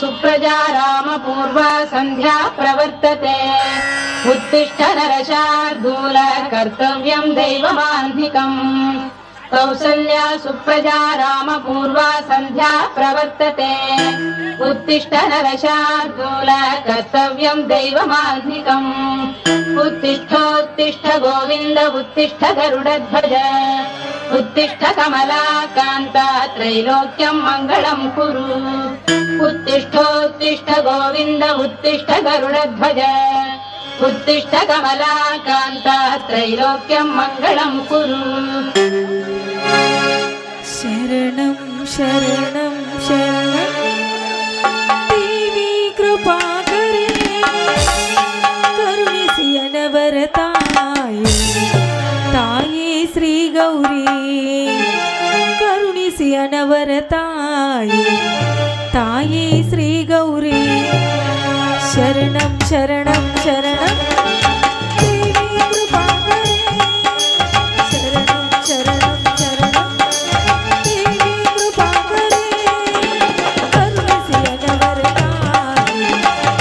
सुप्रजा रामपूर्वा सन्ध्या प्रवर्तते उत्तिष्ठ नरशार्दूल कर्तव्यं दैवमान्धिकम् कौसल्या सुप्रजा रामपूर्वा सन्ध्या प्रवर्तते उत्तिष्ठ नरशार्दूल कर्तव्यं दैवमान्धिकम् उत्तिष्ठोत्तिष्ठ गोविन्द उत्तिष्ठ गरुडध्वज उत्तिष्ठ कमलाकान्त त्रैलोक्यं मङ्गलं कुरु उत्तिष्ठोत्तिष्ठ गोविन्द उत्तिष्ठ गरुडध्वज उत्तिष्ठ कमलाकान्त त्रैलोक्यं मङ्गलं कुरु शरणं शरणं शरणं देवी कृपाकरे करुणिसि अनवरताये ताये श्री गौरी करुणिसि अनवरताये ताये श्री गौरी शरणं शरणं शरणं देवी कृपाकरे शरणं शरणं शरणं देवी कृपाकरे करुणिसि अनवरताये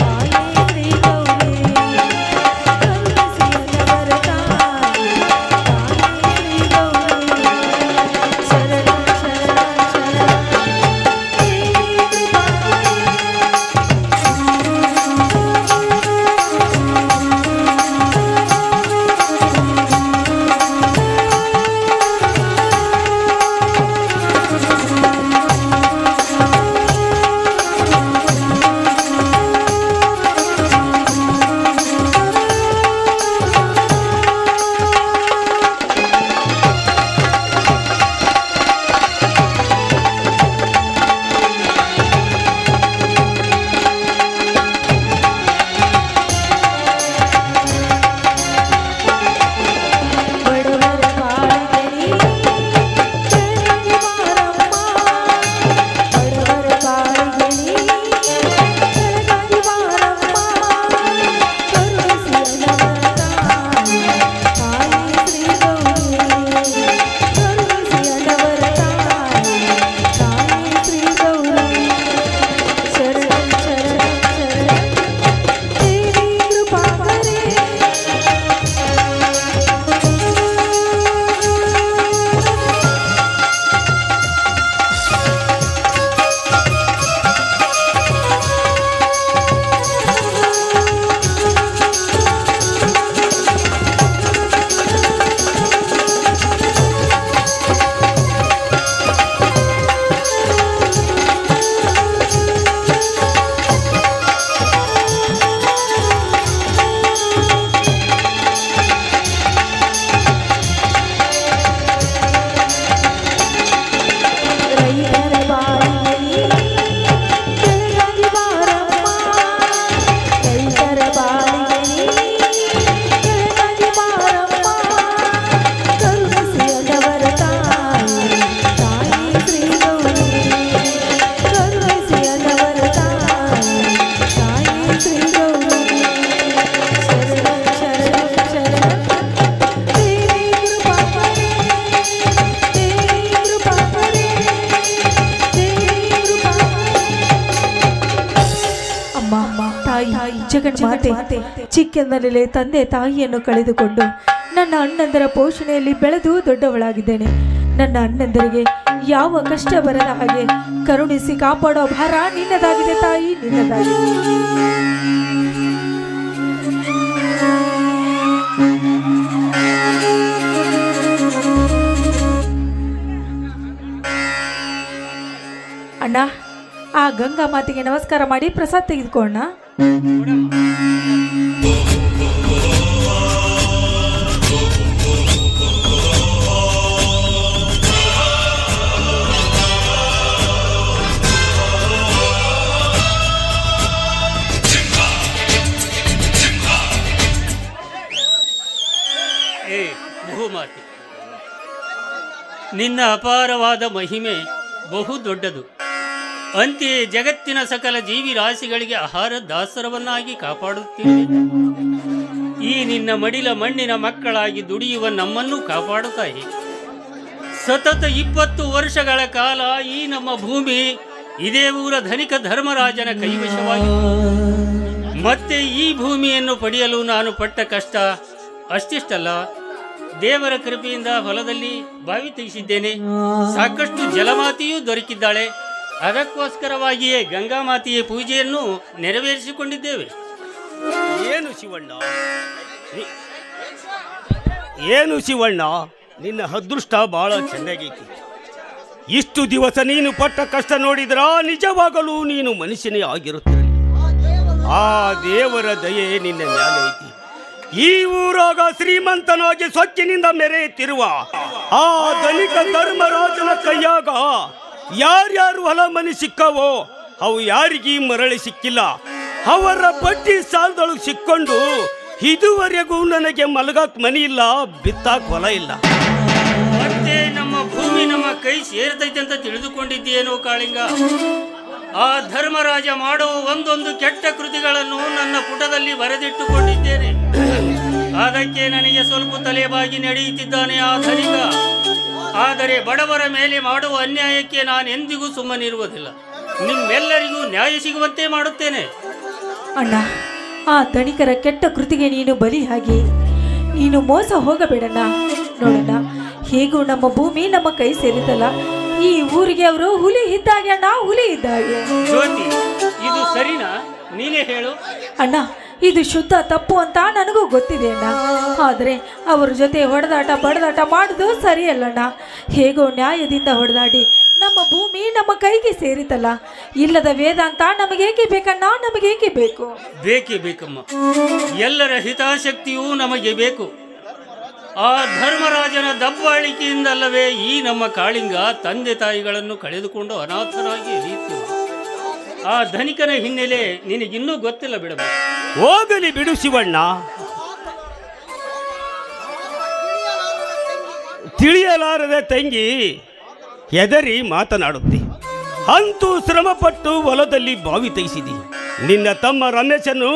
ताये श्री गौरी करुणिसि अनवरताये ताये श्री गौरी शरणं शरणं शरणं देवी कृपाकरे ಜಗನ್ಮಾತೆ ಚಿಕ್ಕಂದಿನಲ್ಲೇ ತಂದೆ ತಾಯಿಯನ್ನು ಕಳೆದುಕೊಂಡು ನನ್ನ ಅಣ್ಣಂದರ ಪೋಷಣೆಯಲ್ಲಿ ಬೆಳೆದು ದೊಡ್ಡವಳಾಗಿದ್ದೇನೆ. ನನ್ನ ಅಣ್ಣಂದರಿಗೆ ಯಾವ ಕಷ್ಟ ಬರದ ಹಾಗೆ ಕರುಣಿಸಿ ಕಾಪಾಡೋ ಭಾರ ನಿನ್ನದಾಗಿದೆ ತಾಯಿ, ನಿನ್ನದಾಗಿದೆ. ಅಣ್ಣ, ಆ ಗಂಗಾ ಮಾತೆಗೆ ನಮಸ್ಕಾರ ಮಾಡಿ ಪ್ರಸಾದ ತೆಗೆದುಕೊಳ್ಳೋಣ. ಬಹುಮಾತೆ, ನಿನ್ನ ಅಪಾರವಾದ ಮಹಿಮೆ ಬಹು ದೊಡ್ಡದು. ಅಂತೆಯೇ ಜಗತ್ತಿನ ಸಕಲ ಜೀವಿರಾಶಿಗಳಿಗೆ ಆಹಾರ ದಾಸರವನ್ನಾಗಿ ಕಾಪಾಡುತ್ತೀರಿ. ಈ ನಿನ್ನ ಮಡಿಲ ಮಣ್ಣಿನ ಮಕ್ಕಳಾಗಿ ದುಡಿಯುವ ನಮ್ಮನ್ನು ಕಾಪಾಡುತ್ತಾಯಿ. ಸತತ 20 ವರ್ಷಗಳ ಕಾಲ ಈ ನಮ್ಮ ಭೂಮಿ ಇದೇ ಊರ ಧನಿಕ ಧರ್ಮರಾಜನ ಕೈವಶವಾಗಿತ್ತು. ಮತ್ತೆ ಈ ಭೂಮಿಯನ್ನು ಪಡೆಯಲು ನಾನು ಪಟ್ಟ ಕಷ್ಟ ಅಷ್ಟಿಷ್ಟಲ್ಲ, ದೇವರ ಕೃಪೆಯಿಂದ ಹೊಲದಲ್ಲಿ ಬಾವಿ ತೆಗೆಸಿದ್ದೇನೆ. ಸಾಕಷ್ಟು ಜಲಮಾತೆಯೂ ದೊರಕಿದ್ದಾಳೆ. ಅದಕ್ಕೋಸ್ಕರವಾಗಿಯೇ ಗಂಗಾಮಾತೆಯ ಪೂಜೆಯನ್ನು ನೆರವೇರಿಸಿಕೊಂಡಿದ್ದೇವೆ. ಏನು ಶಿವಣ್ಣ, ನಿನ್ನ ಅದೃಷ್ಟ ಬಹಳ ಚೆನ್ನಾಗೈತಿ. ಇಷ್ಟು ದಿವಸ ನೀನು ಪಟ್ಟ ಕಷ್ಟ ನೋಡಿದ್ರ ನಿಜವಾಗಲೂ ನೀನು ಮನುಷ್ಯನೇ ಆಗಿರುತ್ತಿರಲಿ. ಆ ದೇವರ ದಯೆ ನಿನ್ನ ಮ್ಯಾಲೆ ಐತಿ. ಈ ಊರಾಗ ಶ್ರೀಮಂತನಾಗಿ ಸೊಕ್ಕಿನಿಂದ ಮೆರೆಯುತ್ತಿರುವ ಆ ಧನಿಕ ಧರ್ಮರಾಜನ ಕೈಯಾಗ ಯಾರ್ಯಾರು ಹೊಲ ಮನೆ ಸಿಕ್ಕವೋ ಅವು ಯಾರಿಗೀ ಮರಳಿ ಸಿಕ್ಕಿಲ್ಲ. ಅವರ ಬಡ್ಡಿ ಸಾಲದೊಳಗೆ ಸಿಕ್ಕೊಂಡು ಇದುವರೆಗೂ ನನಗೆ ಮಲಗಾಕ್ ಮನಿ ಇಲ್ಲ, ಬಿತ್ತಾಕ್ ಹೊಲ ಇಲ್ಲ. ಮತ್ತೆ ನಮ್ಮ ಭೂಮಿ ನಮ್ಮ ಕೈ ಸೇರ್ತೈತೆ ಅಂತ ತಿಳಿದುಕೊಂಡಿದ್ದೇನೋ ಕಾಳಿಂಗ? ಆ ಧರ್ಮರಾಜ ಮಾಡುವ ಒಂದೊಂದು ಕೆಟ್ಟ ಕೃತಿಗಳನ್ನು ನನ್ನ ಪುಟದಲ್ಲಿ ಬರೆದಿಟ್ಟುಕೊಂಡಿದ್ದೇನೆ. ಅದಕ್ಕೆ ನನಗೆ ಸ್ವಲ್ಪ ತಲೆಬಾಗಿ ನಡೆಯುತ್ತಿದ್ದಾನೆ ಆ ಧನಿಕ. ಆದರೆ ಬಡವರ ಮೇಲೆ ಮಾಡುವ ಅನ್ಯಾಯಕ್ಕೆ ನಾನೆಂದಿಗೂ ಸುಮ್ಮನಿರುವುದಿಲ್ಲ. ನಿಮ್ಮೆಲ್ಲರಿಗೂ ನ್ಯಾಯ ಸಿಗುವಂತೆ ಮಾಡುತ್ತೇನೆ. ಅಣ್ಣ, ಆ ಧನಿಕರ ಕೆಟ್ಟ ಕೃತಿಗೆ ನೀನು ಬಲಿಯಾಗಿ ನೀನು ಮೋಸ ಹೋಗಬೇಡಣ್ಣ. ನೋಡಣ್ಣ, ಹೇಗೂ ನಮ್ಮ ಭೂಮಿ ನಮ್ಮ ಕೈ ಸೇರಿತಲ್ಲ. ಈ ಊರಿಗೆ ಅವರು ಹುಲಿ ಇದ್ದಾಗೆ ಅಣ್ಣ, ಹುಲಿ ಇದ್ದಾಗೆ. ಜ್ಯೋತಿ, ಇದು ಸರಿನಾ? ನೀನೇ ಹೇಳು. ಅಣ್ಣ, ಇದು ಶುದ್ಧ ತಪ್ಪು ಅಂತ ನನಗೂ ಗೊತ್ತಿದೆ ಅಣ್ಣ. ಆದರೆ ಅವ್ರ ಜೊತೆ ಹೊಡೆದಾಟ ಬಡದಾಟ ಮಾಡೋದು ಸರಿಯಲ್ಲಣ್ಣ. ಹೇಗೋ ನ್ಯಾಯದಿಂದ ಹೊಡೆದಾಡಿ ನಮ್ಮ ಭೂಮಿ ನಮ್ಮ ಕೈಗೆ ಸೇರಿತಲ್ಲ. ಇಲ್ಲದ ವೇದಾಂತ ನಮಗೇಕೆ ಬೇಕಣ್ಣ? ನಮಗೇಕೆ ಬೇಕು? ಬೇಕೇ ಬೇಕಮ್ಮ. ಎಲ್ಲರ ಹಿತಾಸಕ್ತಿಯೂ ನಮಗೆ ಬೇಕು. ಆ ಧರ್ಮರಾಜನ ದಬ್ಬಾಳಿಕೆಯಿಂದಲ್ಲವೇ ಈ ನಮ್ಮ ಕಾಳಿಂಗ ತಂದೆ ತಾಯಿಗಳನ್ನು ಕಳೆದುಕೊಂಡು ಅನಾಥನಾಗಿ ಇರಿಯುತ್ತಿರುವ ಆ ಧನಿಕನ ಹಿನ್ನೆಲೆ ನಿನಗಿನ್ನೂ ಗೊತ್ತಿಲ್ಲ ಬಿಡಮ್ಮ. ಹೋಗಲಿ ಬಿಡು ಶಿವಣ್ಣ. ತಿಳಿಯಲಾರದೆ ತಂಗಿ ಹೆದರಿ ಮಾತನಾಡುತ್ತೆ. ಅಂತೂ ಶ್ರಮಪಟ್ಟು ಹೊಲದಲ್ಲಿ ಬಾವಿ ತೆಗೆಸಿದಿ. ನಿನ್ನ ತಮ್ಮ ರಮೇಶನ್ನು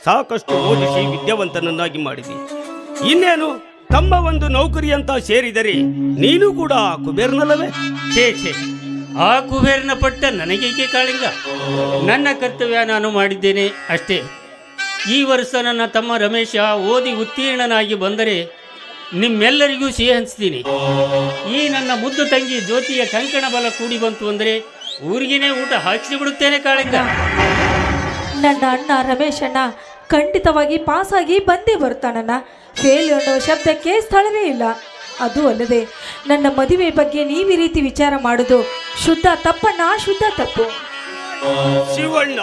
ಸಾಕಷ್ಟು ಓದಿಸಿ ವಿದ್ಯಾವಂತನನ್ನಾಗಿ ಮಾಡಿದಿ. ಇನ್ನೇನು ತಮ್ಮ ಒಂದು ನೌಕರಿ ಅಂತ ಸೇರಿದರೆ ನೀನು ಕೂಡ ಕುಬೇರ್ನಲ್ಲವೇ? ಛೇ ಛೇ, ಆ ಕುಬೇರನ ಪಟ್ಟ ನನಗೇಕೆ ಕಾಳಿಂಗ? ನನ್ನ ಕರ್ತವ್ಯ ನಾನು ಮಾಡಿದ್ದೇನೆ ಅಷ್ಟೇ. ಈ ವರ್ಷ ನನ್ನ ತಮ್ಮ ರಮೇಶ ಓದಿ ಉತ್ತೀರ್ಣನಾಗಿ ಬಂದರೆ ನಿಮ್ಮೆಲ್ಲರಿಗೂ ಸಿಹಿ ಹಂಚ್ತೀನಿ. ಈ ನನ್ನ ಮುದ್ದು ತಂಗಿ ಜ್ಯೋತಿಯ ಕಂಕಣ ಬಲ ಕೂಡಿ ಬಂತು ಅಂದರೆ ಊರಿಗೇನೆ ಊಟ ಹಾಕಿಸಿ ಬಿಡುತ್ತೇನೆ ಕಾಳಿಂಗ. ನನ್ನ ಅಣ್ಣ ರಮೇಶಣ್ಣ ಖಂಡಿತವಾಗಿ ಪಾಸಾಗಿ ಬಂದೇ ಬರ್ತಾನಣ್ಣ. ಫೇಲ್ ಅನ್ನೋ ಶಬ್ದಕ್ಕೆ ಸ್ಥಳವೇ ಇಲ್ಲ. ಅದು ಅಲ್ಲದೆ ನನ್ನ ಮದುವೆ ಬಗ್ಗೆ ನೀವು ಈ ರೀತಿ ವಿಚಾರ ಮಾಡೋದು ಶುದ್ಧ ತಪ್ಪಣ್ಣ, ಶುದ್ಧ ತಪ್ಪು. ಶಿವಣ್ಣ,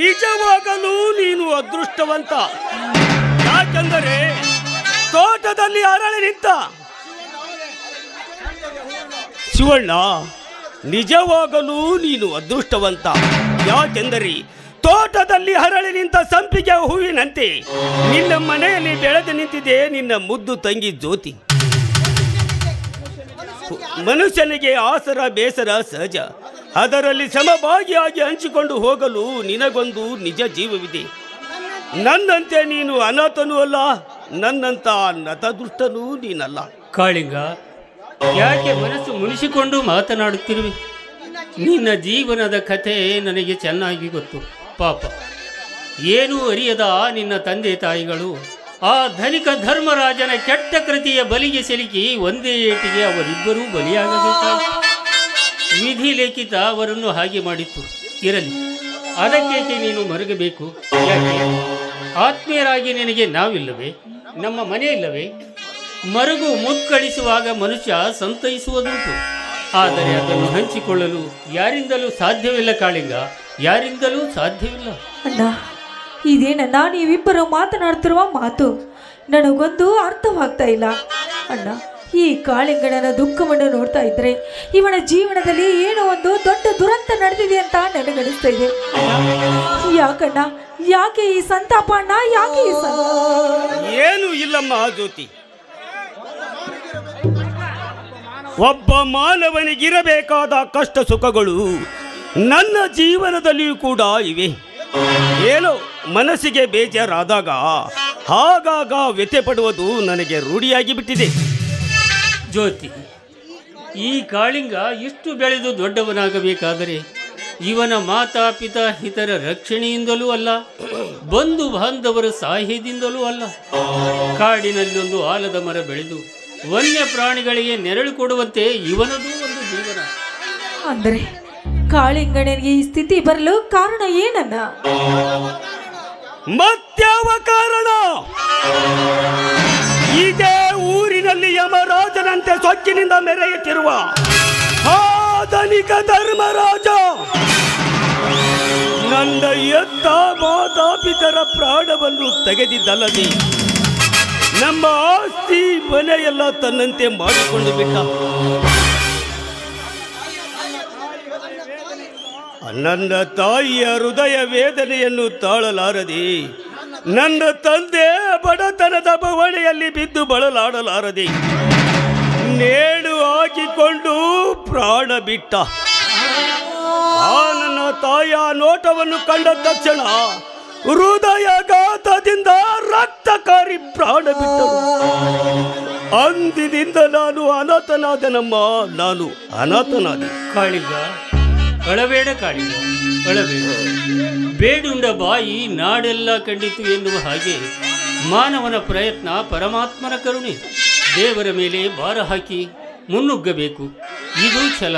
ನಿಜವಾಗಲೂ ನೀನು ಅದೃಷ್ಟವಂತ. ಯಾಕೆಂದರೆ ತೋಟದಲ್ಲಿ ಅರಳಿ ನಿಂತ ಶಿವಣ್ಣ, ನಿಜವಾಗಲೂ ನೀನು ಅದೃಷ್ಟವಂತ. ಯಾಕೆಂದರೆ ತೋಟದಲ್ಲಿ ಹರಳಿ ನಿಂತ ಸಂಪಿಗೆ ಹೂವಿನಂತೆ ನಿನ್ನ ಮನೆಯಲ್ಲಿ ಬೆಳೆದು ನಿಂತಿದೆ ನಿನ್ನ ಮುದ್ದು ತಂಗಿ ಜ್ಯೋತಿ. ಮನುಷ್ಯನಿಗೆ ಆಸರ ಬೇಸರ ಸಹಜ. ಅದರಲ್ಲಿ ಸಮಭಾಗಿಯಾಗಿ ಹಂಚಿಕೊಂಡು ಹೋಗಲು ನಿನಗೊಂದು ನಿಜ ಜೀವವಿದೆ. ನನ್ನಂತೆ ನೀನು ಅನಾಥನೂ ಅಲ್ಲ, ನನ್ನಂತ ನತದೃಷ್ಟನೂ ನೀನಲ್ಲ. ಕಾಳಿಂಗ, ಯಾಕೆ ಮನಸ್ಸು ಮುನಿಸಿಕೊಂಡು ಮಾತನಾಡುತ್ತಿರುವೆ? ನಿನ್ನ ಜೀವನದ ಕಥೆ ನನಗೆ ಚೆನ್ನಾಗಿ ಗೊತ್ತು. ಪಾಪ, ಏನೂ ಅರಿಯದ ನಿನ್ನ ತಂದೆ ತಾಯಿಗಳು ಆ ಧನಿಕ ಧರ್ಮರಾಜನ ಕೆಟ್ಟ ಕೃತಿಯ ಬಲಿಗೆ ಸಿಲುಕಿ ಒಂದೇ ಏಟಿಗೆ ಅವರಿಬ್ಬರೂ ಬಲಿಯಾಗಬೇಕಾಯಿತು. ವಿಧಿ ಲಿಖಿತ ಅವರನ್ನು ಹಾಗೆ ಮಾಡಿತ್ತು. ಇರಲಿ, ಅದಕ್ಕೇಕೆ ನೀನು ಮರುಗಬೇಕು? ಯಾಕೆ? ಆತ್ಮೀಯರಾಗಿ ನಿನಗೆ ನಾವಿಲ್ಲವೇ? ನಮ್ಮ ಮನೆ ಇಲ್ಲವೇ? ಮರುಗು ಮುಕ್ಕಳಿಸುವಾಗ ಮನುಷ್ಯ ಸಂತೈಸುವುದುಂಟು. ಆದರೆ ಅದನ್ನು ಹಂಚಿಕೊಳ್ಳಲು ಯಾರಿಂದಲೂ ಸಾಧ್ಯವಿಲ್ಲ ಕಾಳಿಂಗ, ಯಾರಿಂದಲೂ ಸಾಧ್ಯವಿಲ್ಲ. ಅಣ್ಣ, ಇದೇನಣ್ಣ ನೀವಿಬ್ಬರು ಮಾತನಾಡ್ತಿರುವ ಮಾತು? ನನಗೊಂದು ಅರ್ಥವಾಗ್ತಾ ಇಲ್ಲ ಅಣ್ಣ. ಈ ಕಾಳಿಂಗಣ್ಣನ ದುಃಖವನ್ನು ನೋಡ್ತಾ ಇದ್ರೆ ಇವನ ಜೀವನದಲ್ಲಿ ಏನೋ ಒಂದು ದೊಡ್ಡ ದುರಂತ ನಡೆದಿದೆ ಅಂತ ನನಗನಿಸ್ತಾ ಇದೆ. ಯಾಕಣ್ಣ, ಯಾಕೆ ಈ ಸಂತಾಪ ಅಣ್ಣ? ಯಾಕೆ ಈ ಏನು ಇಲ್ಲಮ್ಮ ಜ್ಯೋತಿ, ಒಬ್ಬ ಮಾನವನಿಗಿರಬೇಕಾದ ಕಷ್ಟ ಸುಖಗಳು ನನ್ನ ಜೀವನದಲ್ಲಿಯೂ ಕೂಡ ಇವೆ. ಏನೋ ಮನಸ್ಸಿಗೆ ಬೇಜಾರಾದಾಗ ಆಗಾಗ ವ್ಯಥೆ ಪಡುವುದು ನನಗೆ ರೂಢಿಯಾಗಿ ಬಿಟ್ಟಿದೆ. ಜ್ಯೋತಿ, ಈ ಕಾಳಿಂಗ ಇಷ್ಟು ಬೆಳೆದು ದೊಡ್ಡವನಾಗಬೇಕಾದರೆ ಇವನ ಮಾತಾಪಿತಾ ಹಿತರ ರಕ್ಷಣೆಯಿಂದಲೂ ಅಲ್ಲ, ಬಂಧು ಬಾಂಧವರ ಸಹಾಯದಿಂದಲೂ ಅಲ್ಲ. ಕಾಡಿನಲ್ಲಿ ಒಂದು ಆಲದ ಮರ ಬೆಳೆದು ವನ್ಯ ಪ್ರಾಣಿಗಳಿಗೆ ನೆರಳು ಕೊಡುವಂತೆ ಇವನದು ಒಂದು ಜೀವನ. ಅಂದರೆ ಕಾಳಿಂಗನಿಗೆ ಈ ಸ್ಥಿತಿ ಬರಲು ಕಾರಣ ಏನನ್ನ? ಮತ್ಯಾವ ಕಾರಣ? ಇದೇ ಊರಿನಲ್ಲಿ ಯಮರಾಜನಂತೆ ಸೊಕ್ಕಿನಿಂದ ಮೆರೆಯುತ್ತಿರುವ ಆ ಧನಿಕ ಧರ್ಮರಾಜ ನನ್ನ ಎತ್ತ ಮಾತಾಪಿತರ ಪ್ರಾಣವನ್ನು ತೆಗೆದಿದ್ದಲ್ಲದೆ ನಮ್ಮ ಆಸ್ತಿ ಮನೆಯೆಲ್ಲ ತನ್ನಂತೆ ಮಾಡಿಕೊಂಡು ಬಿಟ್ಟ. ನನ್ನ ತಾಯಿಯ ಹೃದಯ ವೇದನೆಯನ್ನು ತಾಳಲಾರದೆ ನನ್ನ ತಂದೆ ಬಡತನದ ಬವಣೆಯಲ್ಲಿ ಬಿದ್ದು ಬಳಲಾಡಲಾರದೆ ನೇಣು ಹಾಕಿಕೊಂಡು ಪ್ರಾಣ ಬಿಟ್ಟ. ಆ ನನ್ನ ತಾಯಿಯ ನೋಟವನ್ನು ಕಂಡ ತಕ್ಷಣ ಹೃದಯಘಾತದಿಂದ ರಕ್ತಕಾರಿ ಪ್ರಾಣ ಬಿಟ್ಟರು. ಅಂದಿನಿಂದ ನಾನು ಅನಾಥನಾದನಮ್ಮ, ನಾನು ಅನಾಥನಾದೆ. ಕಾಳಿಗ, ಅಳಬೇಡ ಕಾಳಿಗ, ಅಳಬೇಡ. ಬೇಡುಂಡ ಬಾಯಿ ನಾಡೆಲ್ಲ ಕಂಡಿತು ಎನ್ನುವ ಹಾಗೆ ಮಾನವನ ಪ್ರಯತ್ನ ಪರಮಾತ್ಮನ ಕರುಣೆ. ದೇವರ ಮೇಲೆ ಭಾರ ಹಾಕಿ ಮುನ್ನುಗ್ಗಬೇಕು. ಇದು ಛಲ,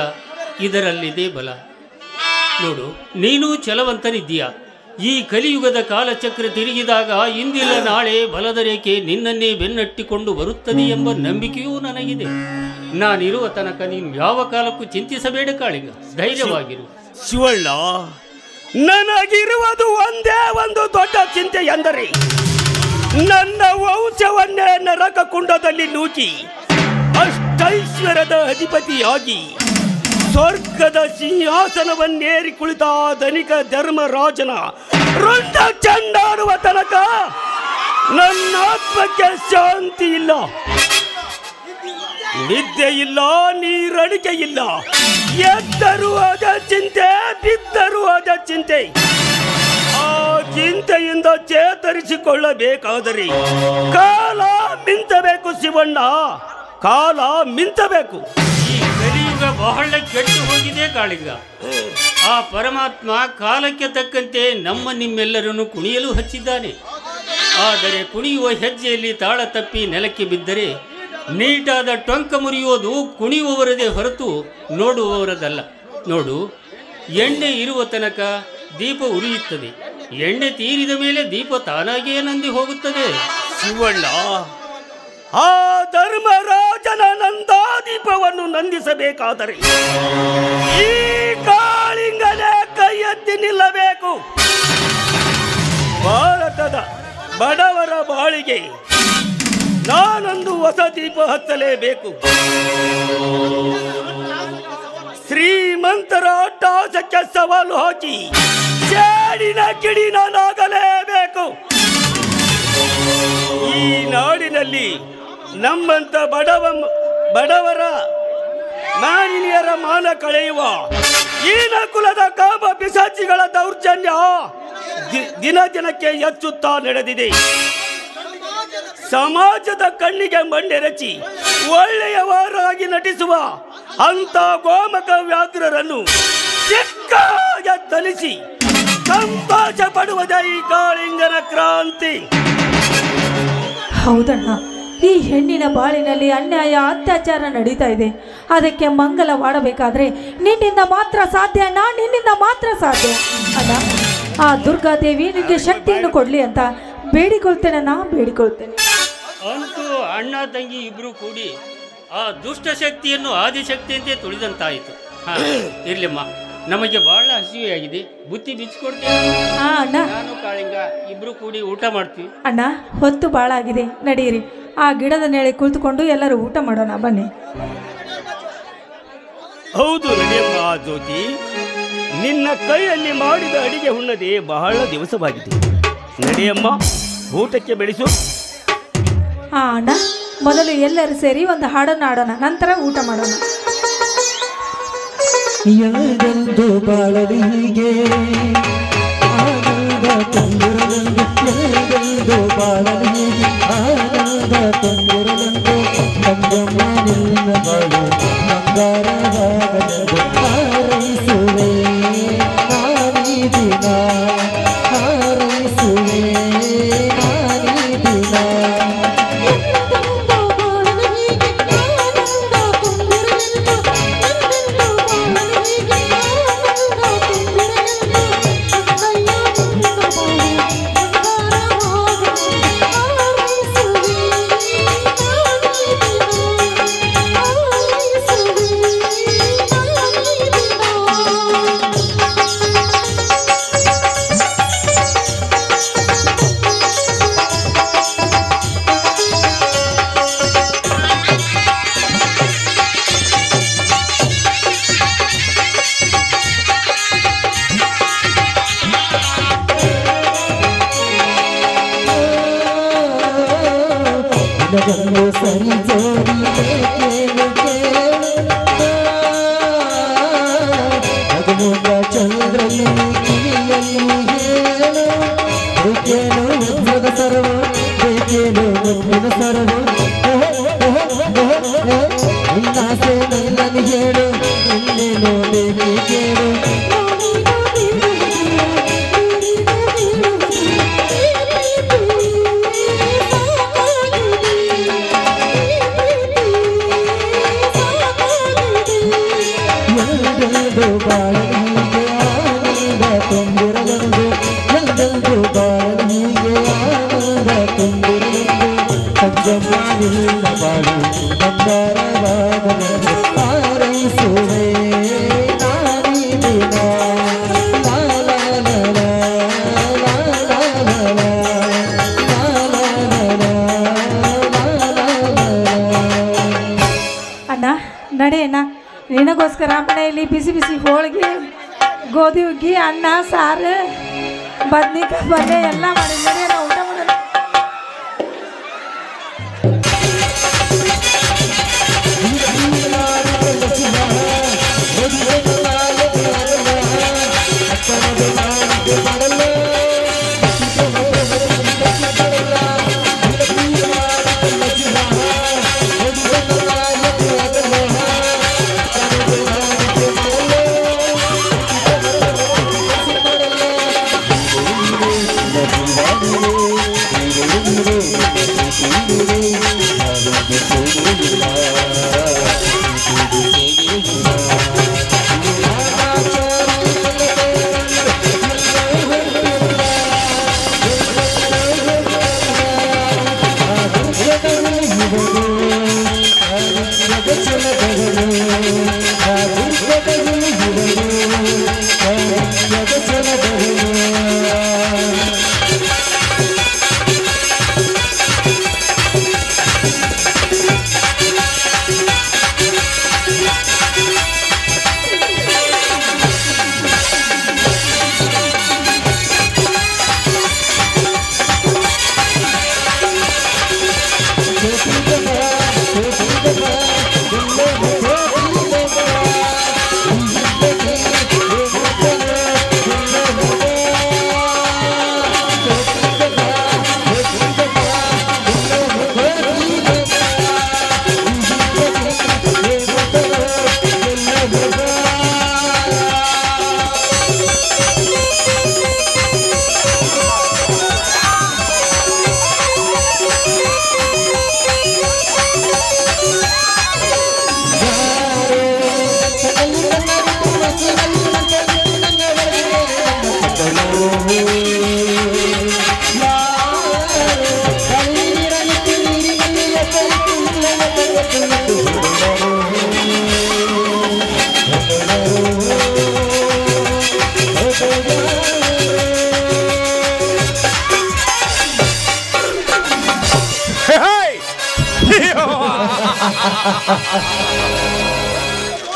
ಇದರಲ್ಲಿದೆ ಬಲ. ನೋಡು, ನೀನು ಛಲವಂತನಿದ್ದೀಯ. ಈ ಕಲಿಯುಗದ ಕಾಲಚಕ್ರ ತಿರುಗಿದಾಗ ಇಂದಿಲ್ಲ ನಾಳೆ ಬಲದ ರೇಖೆ ನಿನ್ನನ್ನೇ ಬೆನ್ನಟ್ಟಿಕೊಂಡು ಬರುತ್ತದೆ ಎಂಬ ನಂಬಿಕೆಯೂ ನನಗಿದೆ. ನಾನಿರುವ ತನಕ ನೀನು ಯಾವ ಕಾಲಕ್ಕೂ ಚಿಂತಿಸಬೇಡ ಕಾಳಿಗ, ಧೈರ್ಯವಾಗಿರು. ಶಿವಣ್ಣ, ನನಗಿರುವುದು ಒಂದೇ ಒಂದು ದೊಡ್ಡ ಚಿಂತೆ ಎಂದರೆ ನನ್ನ ವಂಶವನ್ನೇ ನರಕ ಕುಂಡದಲ್ಲಿ ನೂಕಿ ಅಷ್ಟೈಶ್ವರ್ಯದ ಅಧಿಪತಿಯಾಗಿ ಸ್ವರ್ಗದ ಸಿಂಹಾಸನವನ್ನೇರಿ ಕುಳಿತ ಧನಿಕ ಧರ್ಮರಾಜನ ರುಂಡ ಚಂಡಾಡುವ ತನಕ ನನ್ನ ಆತ್ಮಕ್ಕೆ ಶಾಂತಿ ಇಲ್ಲ, ನಿದ್ದೆ ಇಲ್ಲ, ನೀರಡಿಕೆ ಇಲ್ಲ. ಎದ್ದರೂ ಅದ ಚಿಂತೆ, ಬಿದ್ದರೂ ಅದ ಚಿಂತೆ. ಆ ಚಿಂತೆಯಿಂದ ಚೇತರಿಸಿಕೊಳ್ಳಬೇಕಾದರೆ ಕಾಲ ಮಿಂಚಬೇಕು ಶಿವಣ್ಣ, ಕಾಲ ಮಿಂಚಬೇಕು. ಈ ಕಲಿಯುಗ ಬಹಳ ಕೆಟ್ಟು ಹೋಗಿದೆ ಕಾಳಿಗ. ಆ ಪರಮಾತ್ಮ ಕಾಲಕ್ಕೆ ತಕ್ಕಂತೆ ನಿಮ್ಮೆಲ್ಲರನ್ನು ಕುಣಿಯಲು ಹಚ್ಚಿದ್ದಾನೆ. ಆದರೆ ಕುಣಿಯುವ ಹೆಜ್ಜೆಯಲ್ಲಿ ತಾಳ ತಪ್ಪಿ ನೆಲಕ್ಕೆ ಬಿದ್ದರೆ ನೀಟಾದ ಟೊಂಕ ಮುರಿಯೋದು ಕುಣಿಯುವವರದೇ ಹೊರತು ನೋಡುವವರದಲ್ಲ. ನೋಡು, ಎಣ್ಣೆ ಇರುವ ತನಕ ದೀಪ ಉರಿಯುತ್ತದೆ, ಎಣ್ಣೆ ತೀರಿದ ಮೇಲೆ ದೀಪ ತಾನಾಗಿಯೇ ನಂದಿ ಹೋಗುತ್ತದೆ. ಶಿವಣ್ಣ, ಆ ಧರ್ಮರಾಜನ ನಂದಾದೀಪವನ್ನು ನಂದಿಸಬೇಕಾದರೆ ಈ ಕಾಳಿಂಗನೇ ಕೈ ಎತ್ತಿ ನಿಲ್ಲಬೇಕು. ಭಾರತದ ಬಡವರ ಬಾಳಿಗೆ ನಾನೊಂದು ಹೊಸ ದೀಪ ಹಚ್ಚಲೇಬೇಕು. ಶ್ರೀಮಂತರ ಅಟ್ಟಹಾಸಕ್ಕೆ ಸವಾಲು ಹಾಕಿ ಸೇಡಿನ ಕಿಡಿ ನಾನಾಗಲೇಬೇಕು. ಈ ನಾಡಿನಲ್ಲಿ ನಮ್ಮಂತ ಬಡವರ ಮಾನಿನಿಯರ ಮಾನ ಕಳೆಯುವ ಈನ ಕುಲದ ಕಾಮ ಪಿಶಾಚಿಗಳ ದೌರ್ಜನ್ಯ ದಿನ ದಿನಕ್ಕೆ ಹೆಚ್ಚುತ್ತಾ ನಡೆದಿದೆ. ಸಮಾಜದ ಕಣ್ಣಿಗೆ ಮಣ್ಣೆರಚಿ ಒಳ್ಳೆಯವರಾಗಿ ನಟಿಸುವ ಅಂತ ಗೋಮಕ ವ್ಯಾಘ್ರರನ್ನು ಚಿಕ್ಕಾಗಿ ತಲಿಸಿ ಸಂತೋಷ ಪಡುವುದೇ ಈ ಕಾಳಿಂಗನ ಕ್ರಾಂತಿ. ಹೌದಣ್ಣ, ಈ ಹೆಣ್ಣಿನ ಬಾಳಿನಲ್ಲಿ ಅನ್ಯಾಯ ಅತ್ಯಾಚಾರ ನಡೀತಾ ಇದೆ. ಅದಕ್ಕೆ ಮಂಗಲವಾಡಬೇಕಾದ್ರೆ ನಿನ್ನಿಂದ ಮಾತ್ರ ಸಾಧ್ಯ, ನಿನ್ನಿಂದ ಮಾತ್ರ ಸಾಧ್ಯ. ಅಣ್ಣ, ಆ ದುರ್ಗಾದೇವಿ ನಿನಗೆ ಶಕ್ತಿಯನ್ನು ಕೊಡ್ಲಿ ಅಂತ ಬೇಡಿಕೊಳ್ತೇನೆ, ಬೇಡಿಕೊಳ್ತೇನೆ. ಅಂತೂ ಅಣ್ಣ ತಂಗಿ ಇಬ್ರು ಕೂಡಿ ಆ ದುಷ್ಟ ಶಕ್ತಿಯನ್ನು ಆದಿಶಕ್ತಿಯಂತೆ ತುಳಿದಂತಾಯಿತು. ಇರ್ಲಿಮ್ಮ, ನಮಗೆ ಬಹಳ ಹಸಿವೆಯಾಗಿದೆ, ಬುತ್ತಿ ಬಿಚ್ಚಿಕೊಡ್ತೀನಿ. ಅಣ್ಣ, ನಾನು ಕಾಳಿಂಗ ಇಬ್ರು ಕೂಡಿ ಊಟ ಮಾಡ್ತೀವಿ. ಅಣ್ಣ, ಹೊತ್ತು ಭಾಳ ಆಗಿದೆ, ನಡೀರಿ. ಆ ಗಿಡದ ನೆಳೆ ಕುಳಿತುಕೊಂಡು ಎಲ್ಲರೂ ಊಟ ಮಾಡೋಣ, ಬನ್ನಿ. ಹೌದು ನಡೆಯಮ್ಮ ಜ್ಯೋತಿ, ನಿನ್ನ ಕೈಯಲ್ಲಿ ಮಾಡಿದ ಅಡಿಗೆ ಉಣ್ಣದೆ ಬಹಳ ದಿವಸವಾಗಿದೆ. ನಡೆಯಮ್ಮ, ಊಟಕ್ಕೆ ಬೆಳೆಸು. ಅಣ್ಣ, ಮೊದಲು ಎಲ್ಲರೂ ಸೇರಿ ಒಂದು ಹಾಡನ್ನು ಆಡೋಣ, ನಂತರ ಊಟ ಮಾಡೋಣ. ಎಂದೆಂದು ಬಾಳಲಿಗೆ ಆನಂದ ತಂದಿರಲೆಂದು, ಎಂದೆಂದು ಬಾಳಲಿಗೆ ಆನಂದ ತಂದಿರಲೆಂದು, ತಂದಮ್ಮ ನಿನ್ನ ಬಾಳು ಬಂಗಾರವಾಗಲೆಂದು ಹಾರೈಸುವೆ. ಜಗದಲ್ಲೂ ಸರಿ ಜೋಡಿ ಬೇಕೇನು ಕೇಳು ಅಗಮುಗ ಚಂದ್ರನು ಕಿವಿಯಲ್ಲಿ ಹೇಳು ಬೇಕೇನು ವಜ್ರದ ಸರವು ಬೇಕೇನು ಮುತ್ತಿನ ಸರವು ನಿನ್ನಾಸೆ ನನ್ನನ್ನು ಹೇಳು ಇನ್ನೇನು ಬೇಕೇ ಕೇಳು ಎಲ್ಲೆಂದು ಬಾಳನಿಗೆ ಆನಂದ ತುಂಬಿರಲೆಂದು ಎಲ್ಲೆಂದು ಬಾಳನಿಗೆ ಆನಂದ ತುಂಬಿರಲೆಂದು ಸಂಗಮವಿಲ್ಲ ಬಾಳು ಬಂಗಾರವಾದನೆಂದು ಹಾರೈಸುವೆ ನಾನೀ ದಿನ ಲಾ ಲಾ ಲಾ ಲಾ ಲಾ ಲಾ ಲಾ ಲಾ ಅಣ್ಣ ನಡೆ ಅಣ್ಣ, ನಿನಗೋಸ್ಕರ ಮನೆಯಲ್ಲಿ ಬಿಸಿ ಬಿಸಿ ಹೋಳಿಗೆ, ಗೋಧಿ ಹುಗ್ಗಿ, ಅನ್ನ ಸಾರು, ಬದ್ನಿಕಾಯಿ ಪಲ್ಯ ಎಲ್ಲ ಮಾಡಿ ನಡೆ ಊಟ ಮಾಡೋಣ.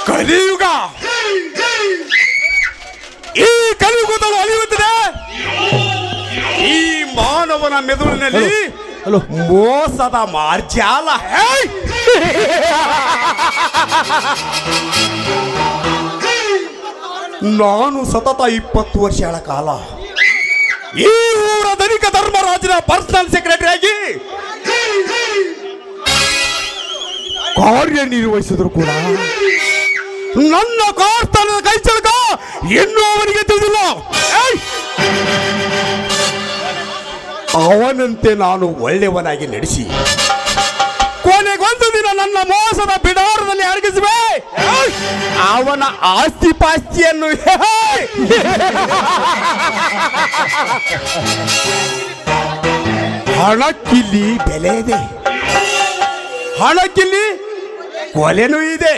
ಕಲಿಯುಗ ಈ ಕಲಿಯುಗದಲ್ಲೂ ಅಲಿಯುತ್ತದೆ. ಈ ಮಾನವನ ಮೆದುಳಿನಲ್ಲಿ ಮೋಸದ ಮಾರ್ಜಾಲ. ನಾನು ಸತತ 20 ವರ್ಷಗಳ ಕಾಲ ಈ ಊರ ಧನಿಕ ಧರ್ಮರಾಜನ ಪರ್ಸನಲ್ ಸೆಕ್ರೆಟರಿ ಆಗಿ ಕಾರ್ಯನಿರ್ವಹಿಸಿದ್ರು ಕೂಡ ನನ್ನ ಕಾರ್ಸ್ಥಾನದ ಕೈ ಚಳಕ ಇನ್ನೂ ಅವನಿಗೆ ತಿಳಿದಿಲ್ಲ. ಅವನಂತೆ ನಾನು ಒಳ್ಳೆಯವನಾಗಿ ನಡೆಸಿ ಕೊನೆಗೊಂದು ದಿನ ನನ್ನ ಮೋಸದ ಬಿಡಾರದಲ್ಲಿ ಅಡಗಿಸುವೆ. ಅವನ ಆಸ್ತಿ ಪಾಸ್ತಿಯನ್ನು ಹಣಕ್ಕಿಲ್ಲಿ ಬೆಲೆ ಇದೆ, ಹಣಕ್ಕಿಲ್ಲಿ ಕೊಲೆನೂ ಇದೆ.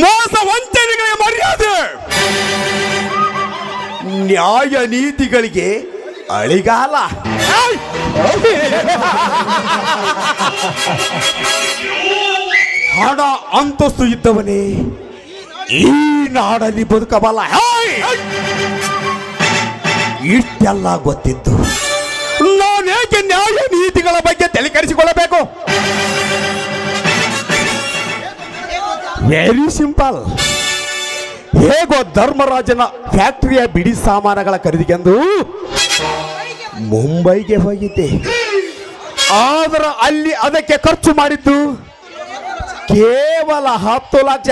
ಮೋಸ ವಂಚನೆಗಳಿಗೆ ಮರ್ಯಾದೆ, ನ್ಯಾಯ ನೀತಿಗಳಿಗೆ ಅಳಿಗಾಲ. ಹಣ ಅಂತಸ್ತು ಇದ್ದವನೇ ಈ ನಾಡಲ್ಲಿ ಬದುಕಬಲ್ಲ. ಇಷ್ಟೆಲ್ಲ ಗೊತ್ತಿದ್ದು ನಾನೇಕೆ ನ್ಯಾಯ ನೀತಿಗಳ ಬಗ್ಗೆ ವೆರಿ ಸಿಂಪಲ್. ಹೇಗೋ ಧರ್ಮರಾಜನ ಫ್ಯಾಕ್ಟರಿಯ ಬಿಡಿ ಸಾಮಾನುಗಳ ಖರೀದಿಗೆಂದು ಮುಂಬೈಗೆ ಹೋಗಿದ್ದೆ. ಆದ್ರೆ ಅಲ್ಲಿ ಅದಕ್ಕೆ ಖರ್ಚು ಮಾಡಿದ್ದು ಕೇವಲ 10 ಲಕ್ಷ.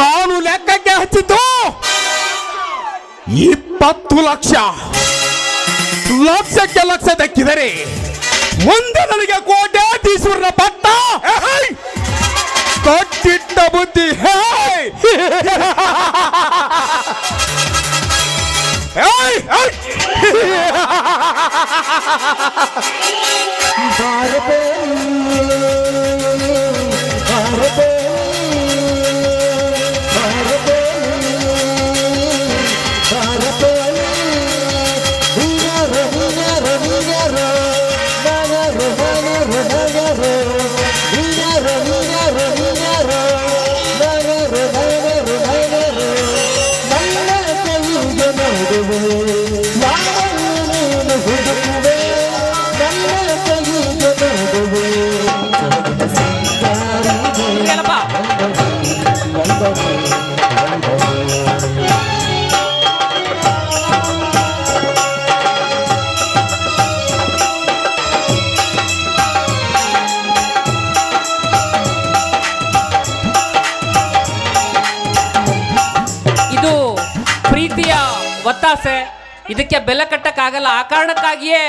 ನಾನು ಲೆಕ್ಕಕ್ಕೆ ಹಚ್ಚಿದ್ದು 20 ಲಕ್ಷ. ಲಕ್ಷಕ್ಕೆ ಲಕ್ಷ ದಕ್ಕಿದರೆ ಮುಂದೆ ನನಗೆ ಕೋಟ್ಯಾಧೀಶ್ವರನ ಪಟ್ಟ ಕೊಟ್ಟಿಟ್ಟ ಬುದ್ಧಿ. ಪ್ರೀತಿಯ ಒತ್ತಾಸೆ, ಇದಕ್ಕೆ ಬೆಲೆ ಕಟ್ಟಕ್ಕಾಗಲ್ಲ. ಆ ಕಾರಣಕ್ಕಾಗಿಯೇ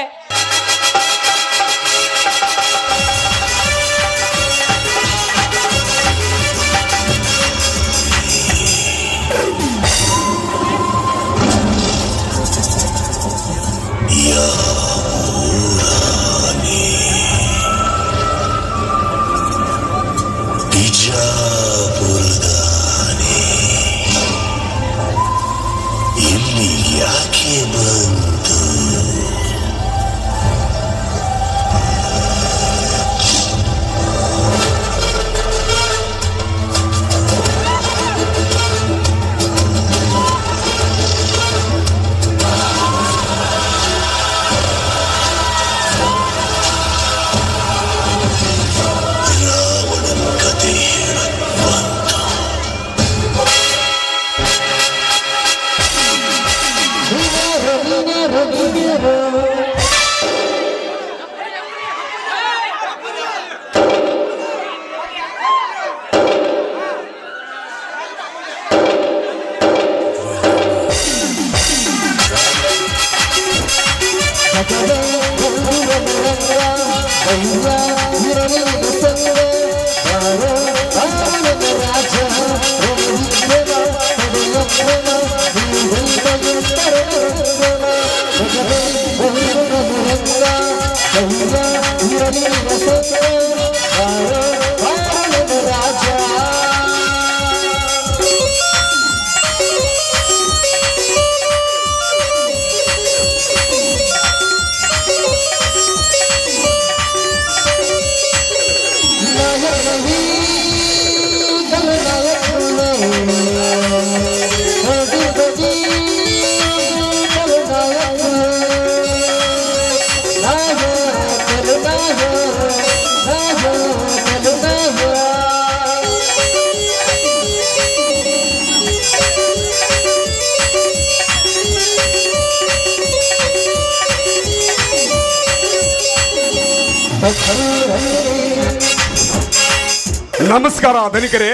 ನಮಸ್ಕಾರ ಧನಿಕರೇ.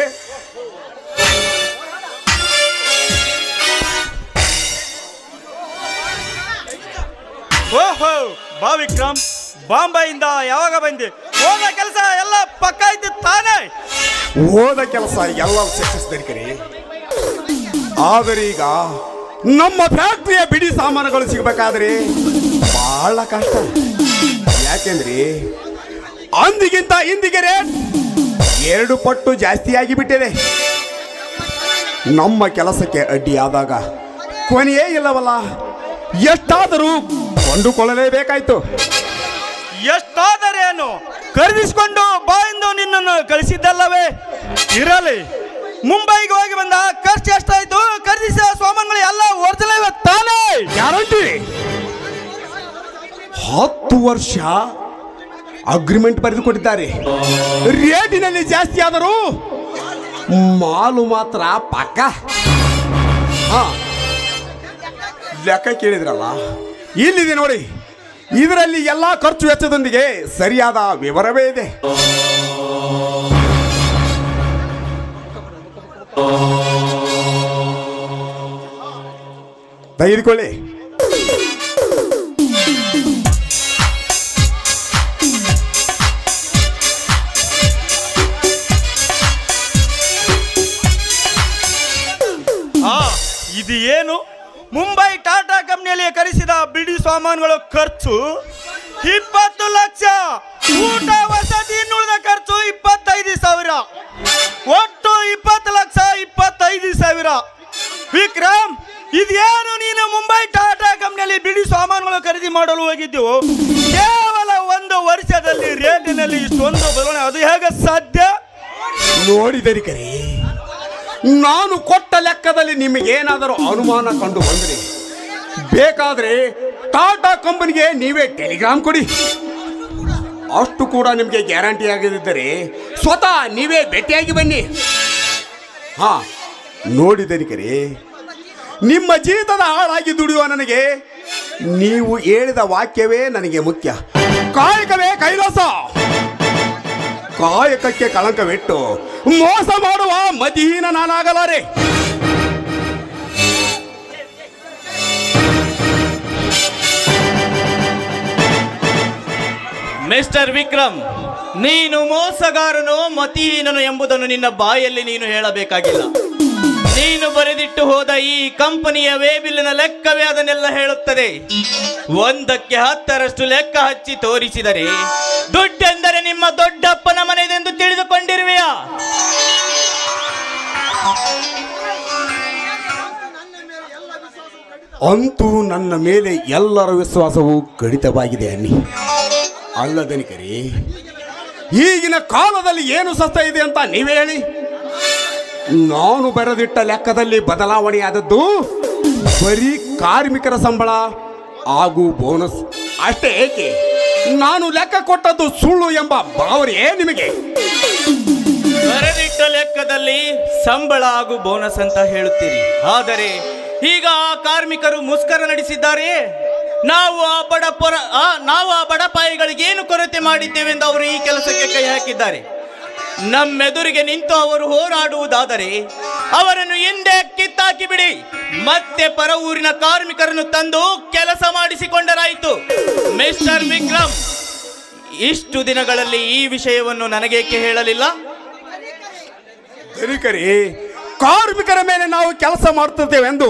ಓಹೋ ಬಾ ವಿಕ್ರಮ್, ಬಾಂಬೆಯಿಂದ ಯಾವಾಗ ಬಂದೆ? ಹೋದ ಕೆಲಸ ಎಲ್ಲ ಪಕ್ಕ ಇದ್ದು ತಾನೇ? ಹೋದ ಕೆಲಸ ಎಲ್ಲ ಸಕ್ಸಸ್ ಧನಿಕರೇ. ಆದರೆ ಈಗ ನಮ್ಮ ಫ್ಯಾಕ್ಟರಿಯ ಬಿಡಿ ಸಾಮಾನುಗಳು ಸಿಗಬೇಕಾದ್ರೆ ಬಹಳ ಕಷ್ಟ. ಯಾಕೆಂದ್ರೆ ಅಂದಿಗಿಂತ ಇಂದಿಗೆ ರೇಟ್ 2 ಪಟ್ಟು ಜಾಸ್ತಿಯಾಗಿ ಬಿಟ್ಟಿದೆ. ನಮ್ಮ ಕೆಲಸಕ್ಕೆ ಅಡ್ಡಿಯಾದಾಗ ಕೊನೆಯೇ ಇಲ್ಲವಲ್ಲ, ಎಷ್ಟಾದರೂ ಕೊಂಡುಕೊಳ್ಳಲೇಬೇಕಾಯ್ತು. ಎಷ್ಟಾದರೇನು, ಖರೀದಿಸಿಕೊಂಡು ಬಾ ಎಂದು ನಿನ್ನನ್ನು ಕಳಿಸಿದ್ದಲ್ಲವೇ? ಇರಲಿ, ಮುಂಬೈಗೆ ಹೋಗಿ ಬಂದ ಖರ್ಚು ಎಷ್ಟಾಯ್ತು? ಖರೀದಿಸಿದ ಸಾಮಾನುಗಳು ಎಲ್ಲ ಒರಿಜಿನಲ್ ತಾನೇ? ಗ್ಯಾರಂಟಿ. 10 ವರ್ಷ ಅಗ್ರಿಮೆಂಟ್ ಬರೆದುಕೊಟ್ಟಿದ್ದಾರೆ. ರೇಟಿನಲ್ಲಿ ಜಾಸ್ತಿ ಆದರೂ ಮಾಲು ಮಾತ್ರ ಪಕ್ಕ. ಲೆಕ್ಕ ಕೇಳಿದ್ರಲ್ಲ, ಇಲ್ಲಿದೆ ನೋಡಿ. ಇದರಲ್ಲಿ ಎಲ್ಲ ಖರ್ಚು ವೆಚ್ಚದೊಂದಿಗೆ ಸರಿಯಾದ ವಿವರವೇ ಇದೆ. ತೆಗೆದುಕೊಳ್ಳಿ. ಇದು ಏನು? ಮುಂಬೈ ಟಾಟಾ ಕಂಪ್ನಿಯಲ್ಲಿ ಖರೀದಿಸಿದ ಬಿಡಿ ಸಾಮಾನುಗಳ ಖರ್ಚು 20 ಲಕ್ಷ. ಊಟ ವಸತಿ ಇನ್ನುಳಿದ ಖರ್ಚು 25,000. ಒಟ್ಟು 20,25,000. ವಿಕ್ರಮ್, ಇದೇನು ನೀನು ಮುಂಬೈ ಟಾಟಾ ಕಂಪ್ನಿಯಲ್ಲಿ ಬಿಡಿ ಸಾಮಾನುಗಳು ಖರೀದಿ ಮಾಡಲು ಹೋಗಿದ್ದೆವು? ಕೇವಲ 1 ವರ್ಷದಲ್ಲಿ ರೇಟಿನಲ್ಲಿ ಇಷ್ಟೊಂದು ಬದಲಾವಣೆ, ಅದು ಹೇಗೆ ಸಾಧ್ಯ? ನೋಡಿದರಿ ಕರೆ, ನಾನು ಕೊಟ್ಟ ಲೆಕ್ಕದಲ್ಲಿ ನಿಮಗೇನಾದರೂ ಅನುಮಾನ ಕಂಡು ಬಂದರೆ ಬೇಕಾದ್ರೆ ಟಾಟಾ ಕಂಪನಿಗೆ ನೀವೇ ಟೆಲಿಗ್ರಾಮ್ ಕೊಡಿ. ಅಷ್ಟು ಕೂಡ ನಿಮಗೆ ಗ್ಯಾರಂಟಿ ಆಗದಿದ್ದರೆ ಸ್ವತಃ ನೀವೇ ಭೇಟಿಯಾಗಿ ಬನ್ನಿ. ನೋಡಿದರಿ ಕರೆ, ನಿಮ್ಮ ಜೀವಿತದ ಹಾಳಾಗಿ ದುಡಿಯುವ ನನಗೆ ನೀವು ಹೇಳಿದ ವಾಕ್ಯವೇ ನನಗೆ ಮುಖ್ಯ. ಕಾಯಕವೇ ಕೈಲಾಸ. ಕಾಯಕಕ್ಕೆ ಕಳಂಕವಿಟ್ಟು ಮೋಸ ಮಾಡುವ ಮದಿಹೀನ ನಾನಾಗಲಾರೆ. ಮಿಸ್ಟರ್ ವಿಕ್ರಮ್, ನೀನು ಮೋಸಗಾರನು ಮತಿಹೀನನು ಎಂಬುದನ್ನು ನಿನ್ನ ಬಾಯಲ್ಲಿ ನೀನು ಹೇಳಬೇಕಾಗಿಲ್ಲ. ನೀನು ಬರೆದಿಟ್ಟು ಹೋದ ಈ ಕಂಪನಿಯ ವೇಬಿಲಿನ ಲೆಕ್ಕವೇ ಅದನ್ನೆಲ್ಲ ಹೇಳುತ್ತದೆ. 1ಕ್ಕೆ 10ರಷ್ಟು ಲೆಕ್ಕ ಹಚ್ಚಿ ತೋರಿಸಿದರೆ ದುಡ್ಡೆಂದರೆ ನಿಮ್ಮ ದೊಡ್ಡಪ್ಪನ ಮನೆಯದೆಂದು ತಿಳಿದುಕೊಂಡಿರುವೆಯಾ? ಅಂತೂ ನನ್ನ ಮೇಲೆ ಎಲ್ಲರ ವಿಶ್ವಾಸವೂ ಕಡಿತವಾಗಿದೆ ಅನ್ನಿ. ಅಲ್ಲದನಿಕರಿ, ಈಗಿನ ಕಾಲದಲ್ಲಿ ಏನು ಸಸ್ತ ಇದೆ ಅಂತ ನೀವೇ ಹೇಳಿ. ನಾನು ಬರೆದಿಟ್ಟ ಲೆಕ್ಕದಲ್ಲಿ ಬದಲಾವಣೆಯಾದದ್ದು ಬರೀ ಕಾರ್ಮಿಕರ ಸಂಬಳ ಹಾಗೂ ಬೋನಸ್ ಅಷ್ಟೇ. ಏಕೆ ನಾನು ಲೆಕ್ಕ ಕೊಟ್ಟದ್ದು ಸುಳ್ಳು ಎಂಬ ಭಾವನೆಯೇ ನಿಮಗೆ? ಬರೆದಿಟ್ಟ ಲೆಕ್ಕದಲ್ಲಿ ಸಂಬಳ ಹಾಗೂ ಬೋನಸ್ ಅಂತ ಹೇಳುತ್ತೀರಿ, ಆದರೆ ಈಗ ಆ ಕಾರ್ಮಿಕರು ಮುಷ್ಕರ ನಡೆಸಿದ್ದಾರೆ. ನಾವು ಆ ಬಡಪಾಯಿಗಳಿಗೆ ಏನು ಕೊರತೆ ಮಾಡಿದ್ದೇವೆಂದು ಅವರು ಈ ಕೆಲಸಕ್ಕೆ ಕೈ ಹಾಕಿದ್ದಾರೆ. ನಮ್ಮೆದುರಿಗೆ ನಿಂತು ಅವರು ಹೋರಾಡುವುದಾದರೆ ಅವರನ್ನು ಹಿಂದೆ ಕಿತ್ತಾಕಿ ಬಿಡಿ, ಮತ್ತೆ ಪರ ಊರಿನ ಕಾರ್ಮಿಕರನ್ನು ತಂದು ಕೆಲಸ ಮಾಡಿಸಿಕೊಂಡರಾಯಿತು. ಮಿಸ್ಟರ್ ವಿಕ್ರಮ್, ಇಷ್ಟು ದಿನಗಳಲ್ಲಿ ಈ ವಿಷಯವನ್ನು ನನಗೇಕೆ ಹೇಳಲಿಲ್ಲ? ಕಾರ್ಮಿಕರ ಮೇಲೆ ನಾವು ಕೆಲಸ ಮಾಡುತ್ತೇವೆಂದು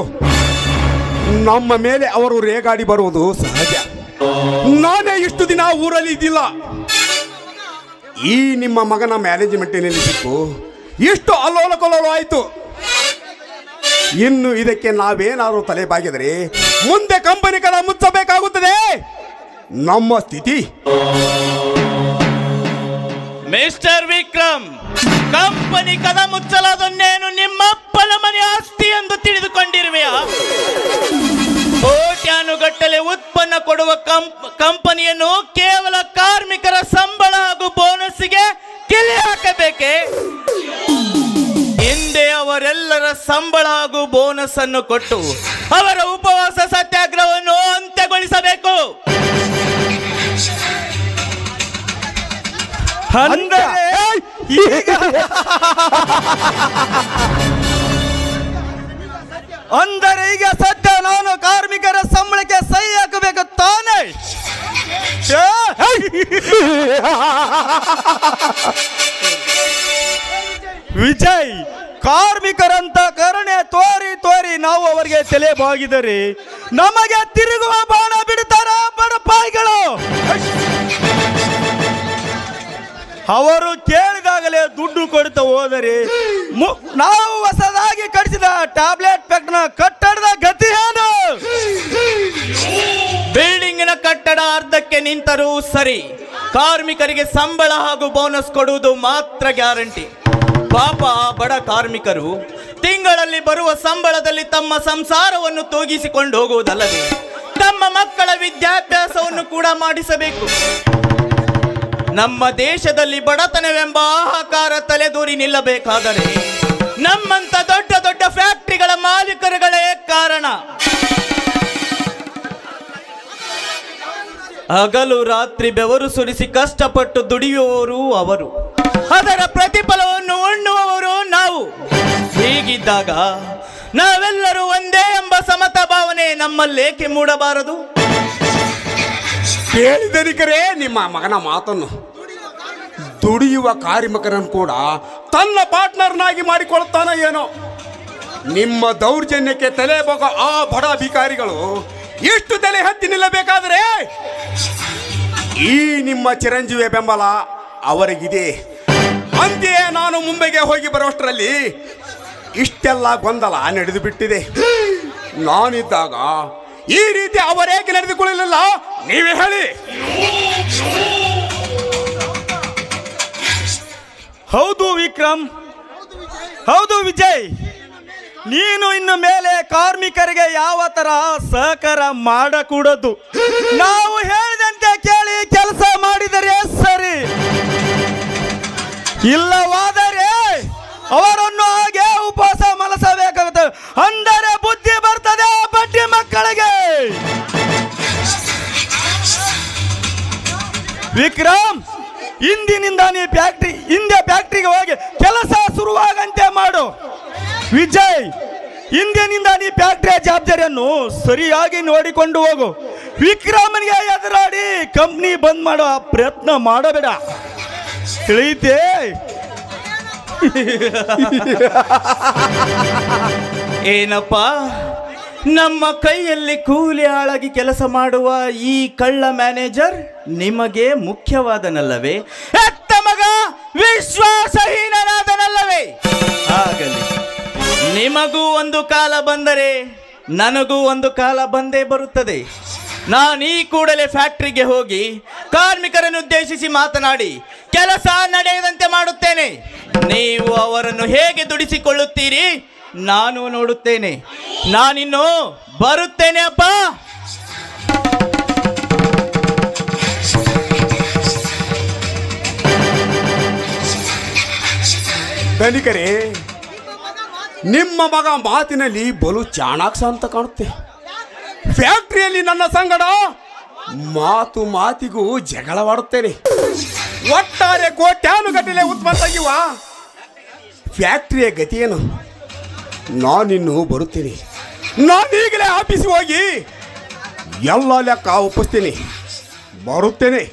ನಮ್ಮ ಮೇಲೆ ಅವರು ರೇಗಾಡಿ ಬರುವುದು ಸಹಜ. ನಾನೇ ಇಷ್ಟು ದಿನ ಊರಲ್ಲಿ ಇದ್ದಿಲ್ಲ. ಈ ನಿಮ್ಮ ಮಗನ ಮ್ಯಾನೇಜ್ಮೆಂಟಿನಲ್ಲಿ ಸಿಕ್ಕು ಇಷ್ಟು ಅಲ್ಲೋಲ ಕೊಲ್ಲೋಲ ಆಯಿತು. ಇನ್ನು ಇದಕ್ಕೆ ನಾವೇನಾದರೂ ತಲೆ ಬಾಗಿದರೆ ಮುಂದೆ ಕಂಪನಿ ಕದ ಮುಚ್ಚಬೇಕಾಗುತ್ತದೆ. ನಮ್ಮ ಸ್ಥಿತಿ. ಮಿಸ್ಟರ್ ವಿಕ್ರಮ್, ಕಂಪನಿ ಕದ ಮುಚ್ಚಲಾದನ್ನೇನು ನಿಮ್ಮಪ್ಪನ ಮನೆ ಆಸ್ತಿ ಎಂದು ತಿಳಿದುಕೊಂಡಿರುವೆಯಾ? ಕೋಟ್ಯಾನುಗಟ್ಟಲೆ ಉತ್ಪನ್ನ ಕೊಡುವ ಕಂಪನಿಯನ್ನು ಕೇವಲ ಕಾರ್ಮಿಕರ ಸಂಬಳ ಹಾಗೂ ಬೋನಸ್ಗೆ ಕಿಲಿ ಹಾಕಬೇಕೆ? ಹಿಂದೆ ಅವರೆಲ್ಲರ ಸಂಬಳ ಹಾಗೂ ಬೋನಸ್ ಅನ್ನು ಕೊಟ್ಟು ಅವರ ಉಪವಾಸ ಸತ್ಯಾಗ್ರಹವನ್ನು ಅಂತ್ಯಗೊಳಿಸಬೇಕು. ಅಂದರೆ ಈಗ ಸದ್ಯ ನಾನು ಕಾರ್ಮಿಕರ ಸಂಬಳಕ್ಕೆ ಸಹಿ ಹಾಕಬೇಕು ತಾನೇ? ವಿಜಯ್, ಕಾರ್ಮಿಕರಂತ ಕರುಣೆ ತೋರಿ ತೋರಿ ನಾವು ಅವರಿಗೆ ತಲೆ ಬಾಗಿದರೆ ನಮಗೆ ತಿರುಗುವ ಬಾಣ ಬಿಡ್ತಾರ ಬಡಪಾಯಿಗಳು. ಅವರು ಕೇಳಿದಾಗಲೇ ದುಡ್ಡು ಕೊಡ್ತಾ ಹೋದರೆ ನಾವು ಹೊಸದಾಗಿ ಕಟ್ಟಿಸಿದ ಟ್ಯಾಬ್ಲೆಟ್ ಫ್ಯಾಕ್ಟರಿನ ಕಟ್ಟಡದ ಗತಿ ಏನು? ಬಿಲ್ಡಿಂಗಿನ ಕಟ್ಟಡ ಅರ್ಧಕ್ಕೆ ನಿಂತರೂ ಸರಿ, ಕಾರ್ಮಿಕರಿಗೆ ಸಂಬಳ ಹಾಗೂ ಬೋನಸ್ ಕೊಡುವುದು ಮಾತ್ರ ಗ್ಯಾರಂಟಿ. ಪಾಪ ಆ ಬಡ ಕಾರ್ಮಿಕರು ತಿಂಗಳಲ್ಲಿ ಬರುವ ಸಂಬಳದಲ್ಲಿ ತಮ್ಮ ಸಂಸಾರವನ್ನು ತೂಗಿಸಿಕೊಂಡು ಹೋಗುವುದಲ್ಲದೆ ತಮ್ಮ ಮಕ್ಕಳ ವಿದ್ಯಾಭ್ಯಾಸವನ್ನು ಕೂಡ ಮಾಡಿಸಬೇಕು. ನಮ್ಮ ದೇಶದಲ್ಲಿ ಬಡತನವೆಂಬ ಹಾಹಾಕಾರ ತಲೆದೂರಿ ನಿಲ್ಲಬೇಕಾದರೆ ನಮ್ಮಂತ ದೊಡ್ಡ ದೊಡ್ಡ ಫ್ಯಾಕ್ಟರಿಗಳ ಮಾಲೀಕರುಗಳೇ ಕಾರಣ. ಹಗಲು ರಾತ್ರಿ ಬೆವರು ಸುರಿಸಿ ಕಷ್ಟಪಟ್ಟು ದುಡಿಯುವವರು ಅವರು, ಅದರ ಪ್ರತಿಫಲವನ್ನು ಉಣ್ಣುವವರು ನಾವು. ಹೀಗಿದ್ದಾಗ ನಾವೆಲ್ಲರೂ ಒಂದೇ ಎಂಬ ಸಮತ ಭಾವನೆ ನಮ್ಮಲ್ಲೇಕೆ ಮೂಡಬಾರದು? ಕೇಳಿದನಿಕರೇ ನಿಮ್ಮ ಮಗನ ಮಾತನ್ನು. ದುಡಿಯುವ ಕಾರ್ಮಿಕರನ್ನು ಕೂಡ ತನ್ನ ಪಾರ್ಟ್ನರ್ನಾಗಿ ಮಾಡಿಕೊಳ್ಳುತ್ತಾನ ಏನೋ. ನಿಮ್ಮ ದೌರ್ಜನ್ಯಕ್ಕೆ ತಲೆ ಬೋಗ ಆ ಬಡ ಅಧಿಕಾರಿಗಳು ಎಷ್ಟು ತಲೆ ಹತ್ತಿ ನಿಲ್ಲಬೇಕಾದ್ರೆ ಈ ನಿಮ್ಮ ಚಿರಂಜೀವಿ ಬೆಂಬಲ ಅವರಿಗಿದೆ. ಅಂತೆಯೇ ನಾನು ಮುಂಬೈಗೆ ಹೋಗಿ ಬರುವಷ್ಟರಲ್ಲಿ ಇಷ್ಟೆಲ್ಲ ಗೊಂದಲ ನಡೆದು ಬಿಟ್ಟಿದೆ. ನಾನಿದ್ದಾಗ ಈ ರೀತಿ ಅವರೇಕೆ ನಡೆದುಕೊಳ್ಳಲಿಲ್ಲ ನೀವೇ ಹೇಳಿ. ಹೌದು ವಿಕ್ರಮ್, ಹೌದು ವಿಜಯ್, ನೀನು ಇನ್ನು ಮೇಲೆ ಕಾರ್ಮಿಕರಿಗೆ ಯಾವ ತರ ಸಹಕಾರ ಮಾಡಕೂಡದು. ನಾವು ಹೇಳಿದಂತೆ ಕೇಳಿ ಕೆಲಸ ಮಾಡಿದರೆ ಸರಿ, ಇಲ್ಲವಾದರೆ ಅವರನ್ನು ಹಾಗೆ ಉಪವಾಸ ಮಲಸಬೇಕಾಗುತ್ತದೆ. ಅಂದರೆ ಬುದ್ಧಿ ಬರ್ತದೆ ಬಡ್ಡಿ ಮಕ್ಕಳಿಗೆ. ವಿಕ್ರಮ್, ಇಂದಿನಿಂದ ನೀ ಫ್ಯಾಕ್ಟ್ರಿಗೆ ಹೋಗಿ ಕೆಲಸ ಶುರುವಾಗಂತೆ ಮಾಡು. ವಿಜಯ್, ಇಂದಿನಿಂದ ನೀ ಫ್ಯಾಕ್ಟರಿಯ ಜವಾಬ್ದಾರಿಯನ್ನು ಸರಿಯಾಗಿ ನೋಡಿಕೊಂಡು ಹೋಗು. ವಿಕ್ರಮನಿಗೆ ಎದುರಾಡಿ ಕಂಪ್ನಿ ಬಂದ್ ಮಾಡೋ ಪ್ರಯತ್ನ ಮಾಡಬೇಡ, ತಿಳಿಯುತ್ತೆ? ಏನಪ್ಪ, ನಮ್ಮ ಕೈಯಲ್ಲಿ ಕೂಲಿ ಆಳಾಗಿ ಕೆಲಸ ಮಾಡುವ ಈ ಕಳ್ಳ ಮ್ಯಾನೇಜರ್ ನಿಮಗೆ ಮುಖ್ಯವಾದನಲ್ಲವೇ? ಎತ್ತ ಮಗ ವಿಶ್ವಾಸಹೀನನಾದನಲ್ಲವೇ? ಆಗಲಿ, ನಿಮಗೂ ಒಂದು ಕಾಲ ಬಂದರೆ ನನಗೂ ಒಂದು ಕಾಲ ಬಂದೇ ಬರುತ್ತದೆ. ನಾನು ಈ ಕೂಡಲೇ ಫ್ಯಾಕ್ಟರಿಗೆ ಹೋಗಿ ಕಾರ್ಮಿಕರನ್ನು ಉದ್ದೇಶಿಸಿ ಮಾತನಾಡಿ ಕೆಲಸ ನಡೆಯದಂತೆ ಮಾಡುತ್ತೇನೆ. ನೀವು ಅವರನ್ನು ಹೇಗೆ ದುಡಿಸಿಕೊಳ್ಳುತ್ತೀರಿ ನಾನು ನೋಡುತ್ತೇನೆ. ನಾನಿನ್ನು ಬರುತ್ತೇನೆ ಅಪ್ಪ. ಧನಿಕರೇ, ನಿಮ್ಮ ಮಗ ಮಾತಿನಲ್ಲಿ ಬಲು ಚಾಣಾಕ್ಷ ಅಂತ ಕಾಣುತ್ತೆ. ಫ್ಯಾಕ್ಟರಿಯಲ್ಲಿ ನನ್ನ ಸಂಗಡ ಮಾತಿಗೂ ಜಗಳವಾಡುತ್ತೇನೆ. ಒಟ್ಟಾರೆ ಕೋಟ್ಯಾನುಗಟ್ಟಲೆ ಉತ್ಪನ್ನ ತೆಗೆಯುವ ಫ್ಯಾಕ್ಟರಿಯ ಗತಿಯೇನು? ನಾನಿನ್ನು ಬರುತ್ತೇನೆ. ನಾನೀಗಲೇ ಆಫೀಸಿಗೆ ಹೋಗಿ ಎಲ್ಲ ಲೆಕ್ಕ ಒಪ್ಪಿಸ್ತೀನಿ. ಬರುತ್ತೇನೆ.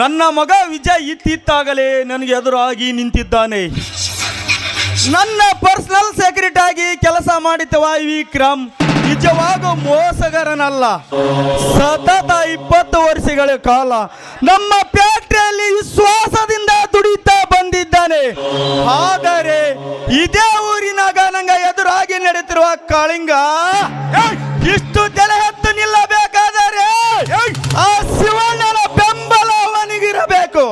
ನನ್ನ ಮಗ ವಿಜಯ್ ಇತ್ತಿತ್ತಾಗಲೇ ನನಗೆ ಎದುರಾಗಿ ನಿಂತಿದ್ದಾನೆ. ನನ್ನ ಪರ್ಸನಲ್ ಸೆಕ್ರೆಟರಿ ಆಗಿ ಕೆಲಸ ಮಾಡಿದ್ದವ ವಿಕ್ರಮ್ ನಿಜವಾಗೂ ಮೋಸಗಾರನಲ್ಲ. ಸತತ 20 ವರ್ಷಗಳ ಕಾಲ ನಮ್ಮ ಫ್ಯಾಕ್ಟರಿಯಲ್ಲಿ ವಿಶ್ವಾಸದಿಂದ ದುಡಿತಾ ಬಂದಿದ್ದಾನೆ. ಆದರೆ ಇದೇ ಊರಿನಾಗ ನಂಗೆ ಎದುರಾಗಿ ನಡೆತಿರುವ ಕಾಳಿಂಗ ಇಷ್ಟು ತಲೆ ಎತ್ತು ನಿಲ್ಲಬೇಕಾದರೆ ಆ ಶಿವಣ್ಣನ ಬೆಂಬಲ ಅವನಿಗಿರಬೇಕು.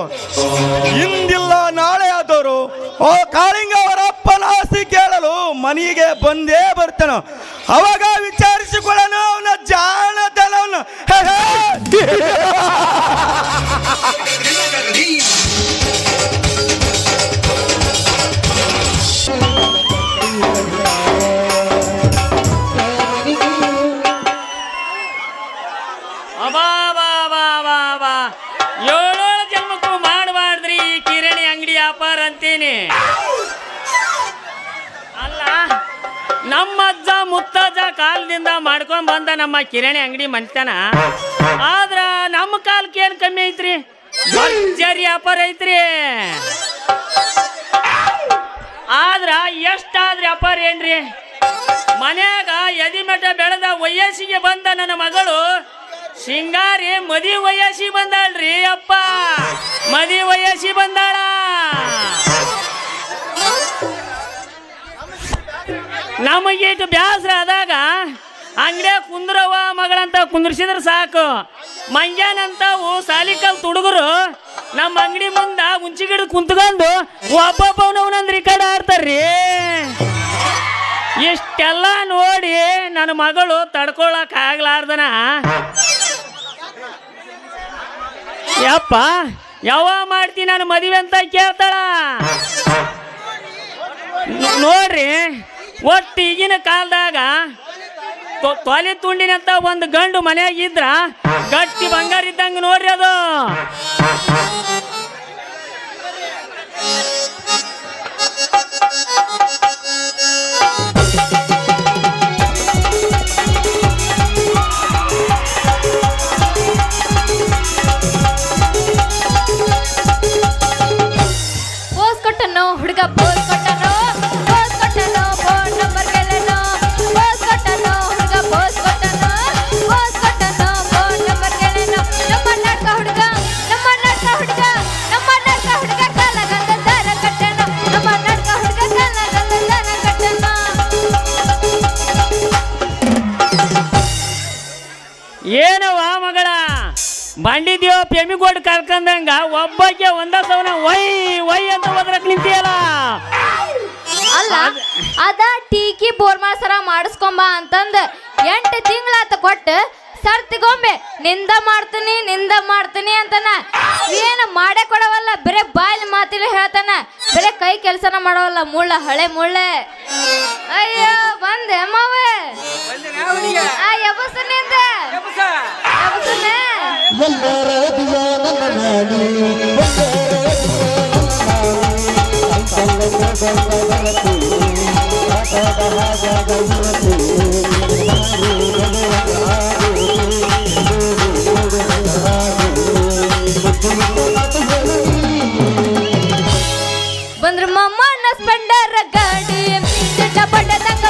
ಇಂದಿಲ್ಲ ನಾಳೆ ಆದವರು ಓ ಕಾಳಿಂಗ ಅವರ ಅಪ್ಪನ ಆಸ್ತಿ ಕೇಳಲು ಮನೆಗೆ ಬಂದೇ ಬರ್ತಾನ. ಅವಾಗ ವಿಚಾರಿಸಿಕೊಳ್ಳನು ಅವನ ಜಾಣತನವನ್ನು. ಏಳೇಳು ಜನ್ಮಕ್ಕೂ ಮಾಡಬಾರ್ದ್ರಿ ಈ ಕಿರಾಣಿ ಅಂಗಡಿ ವ್ಯಾಪಾರ ಅಂತೀನಿ. ಅಲ್ಲ, ನಮ್ಮ ಅಜ್ಜ ಮುತ್ತಜ್ಜ ಕಾಲದಿಂದ ಮಾಡ್ಕೊಂಡ್ ಬಂದ ನಮ್ಮ ಕಿರಾಣಿ ಅಂಗಡಿ ಮನ್ತಾನ. ಆದ್ರ ನಮ್ಮ ಕಾಲಕ್ಕೆ ಏನ್ ಕಮ್ಮಿ ಐತ್ರಿ, ಭರ್ಜರಿ ವ್ಯಾಪಾರ ಐತ್ರಿ. ಆದ್ರ ಎಷ್ಟಾದ್ರಿ ವ್ಯಾಪಾರ ಏನ್ರಿ? ಮನ್ಯಾಗ ಎದಿಮೆಟ ಬೆಳೆದ ವಯಸ್ಸಿಗೆ ಬಂದ ನನ್ನ ಮಗಳು ಸಿಂಗಾರಿ ಮದಿ ವಯಸ್ಸಿ ಬಂದಾಳ್ರಿ. ಅಪ್ಪ ಮದಿ ವಯಸ್ಸಿ ಬಂದಾಳ. ನಮಗೀಟು ಬ್ಯಾಸರ ಆದಾಗ ಅಂಗಡಿಯ ಕುಂದ್ರವ ಮಗಳಂತ ಕುಂದ್ರಿಸಿದ್ರೆ ಸಾಕು. ಮಂಗ್ಯಾನಂತವು ಸಾಲಿಕಲ್ ತುಡುಗರು ನಮ್ಮ ಅಂಗಡಿ ಮುಂದ ಉಂಚಿಗಿಡ ಕುಂತ್ಕೊಂಡು ಒಬ್ಬೊಬ್ಬವನವನಂದ್ ರಿಕಾರ್ಡ್ ಆಡ್ತಾರ್ರಿ. ಇಷ್ಟೆಲ್ಲ ನೋಡಿ ನನ್ನ ಮಗಳು ತಡ್ಕೊಳಕ್ ಆಗ್ಲಾರ್ದನ ಯಪ್ಪ ಯಾವ ಮಾಡ್ತೀನಿ ನಾನು ಮದುವೆ ಅಂತ ಕೇಳ್ತಾಳ. ನೋಡ್ರಿ ಒಟ್ಟು ಈಗಿನ ಕಾಲದಾಗ ತೊಲೆ ತುಂಡಿನಂತ ಒಂದು ಗಂಡು ಮನೆಯಾಗ ಇದ್ರ ಗಟ್ಟಿ ಬಂಗಾರ ಇದ್ದಂಗ ನೋಡ್ರಿ ಅದು. ಹುಡುಗ ಪೋಸ್ ಕೊಟ್ಟನೋ ಫೋನ್ ನಂಬರ್ ಕೇಳನೋ ಪೋಸ್ ಕೊಟ್ಟನೋ ಹುಡುಗ ಪೋಸ್ ಕೊಟ್ಟನೋ ಫೋನ್ ನಂಬರ್ ಕೇಳನೋ ನಮ್ಮ ನಾಟಕ ಹುಡುಗ ಕಾಲಗಂದ ದಾರ ಕಟ್ಟನೋ ನಮ್ಮ ನಾಟಕ ಹುಡುಗ ಕಾಲಗಂದ ದಾರ ಕಟ್ಟನೋ. ಏನವ ಮಗಳ ಬಂಡಿದ್ಯೋ ಪೆಮಿಗೋಡ್ ಕರ್ಕಂದಂಗ ಒಬ್ಬಕ್ಕೆ ಒಂದ ಸವನ ವೈ ಅಂತ ಹೋದ್ರಕ್ ನಿಂತಿಯಲ್ಲ. ಅಲ್ಲ ಅದ ಟೀಕಿ ಬೋರ್ಮಾಸರ ಮಾಡಿಸ್ಕೊಂಬ ಅಂತಂದ 8 ತಿಂಗಳಾತ ಕೊಟ್ಟು ಸರ್ತಿಗೊಮ್ಮೆ ನಿಂದ ಮಾಡ್ತೀನಿ ಅಂತಾನ. ಏನು ಮಾಡೇ ಕೊಡವಲ್ಲ, ಬರೇ ಬಾಯಲ್ಲಿ ಮಾತಿಲ್ಲ ಹೇಳ್ತಾನ, ಬರೇ ಕೈ ಕೆಲಸನ ಮಾಡವಲ್ಲ, ಹಳೆ ಮುಳ್ಳೆ. ಅಯ್ಯೋ ಬಂದೆ ಮಾವೇ ಬಂದ್ರ ಮಮ್ಮನ ಸ್ಪೆಂಡರ್ ಗಾಡಿ ಚಟ ಪಟ ತಕ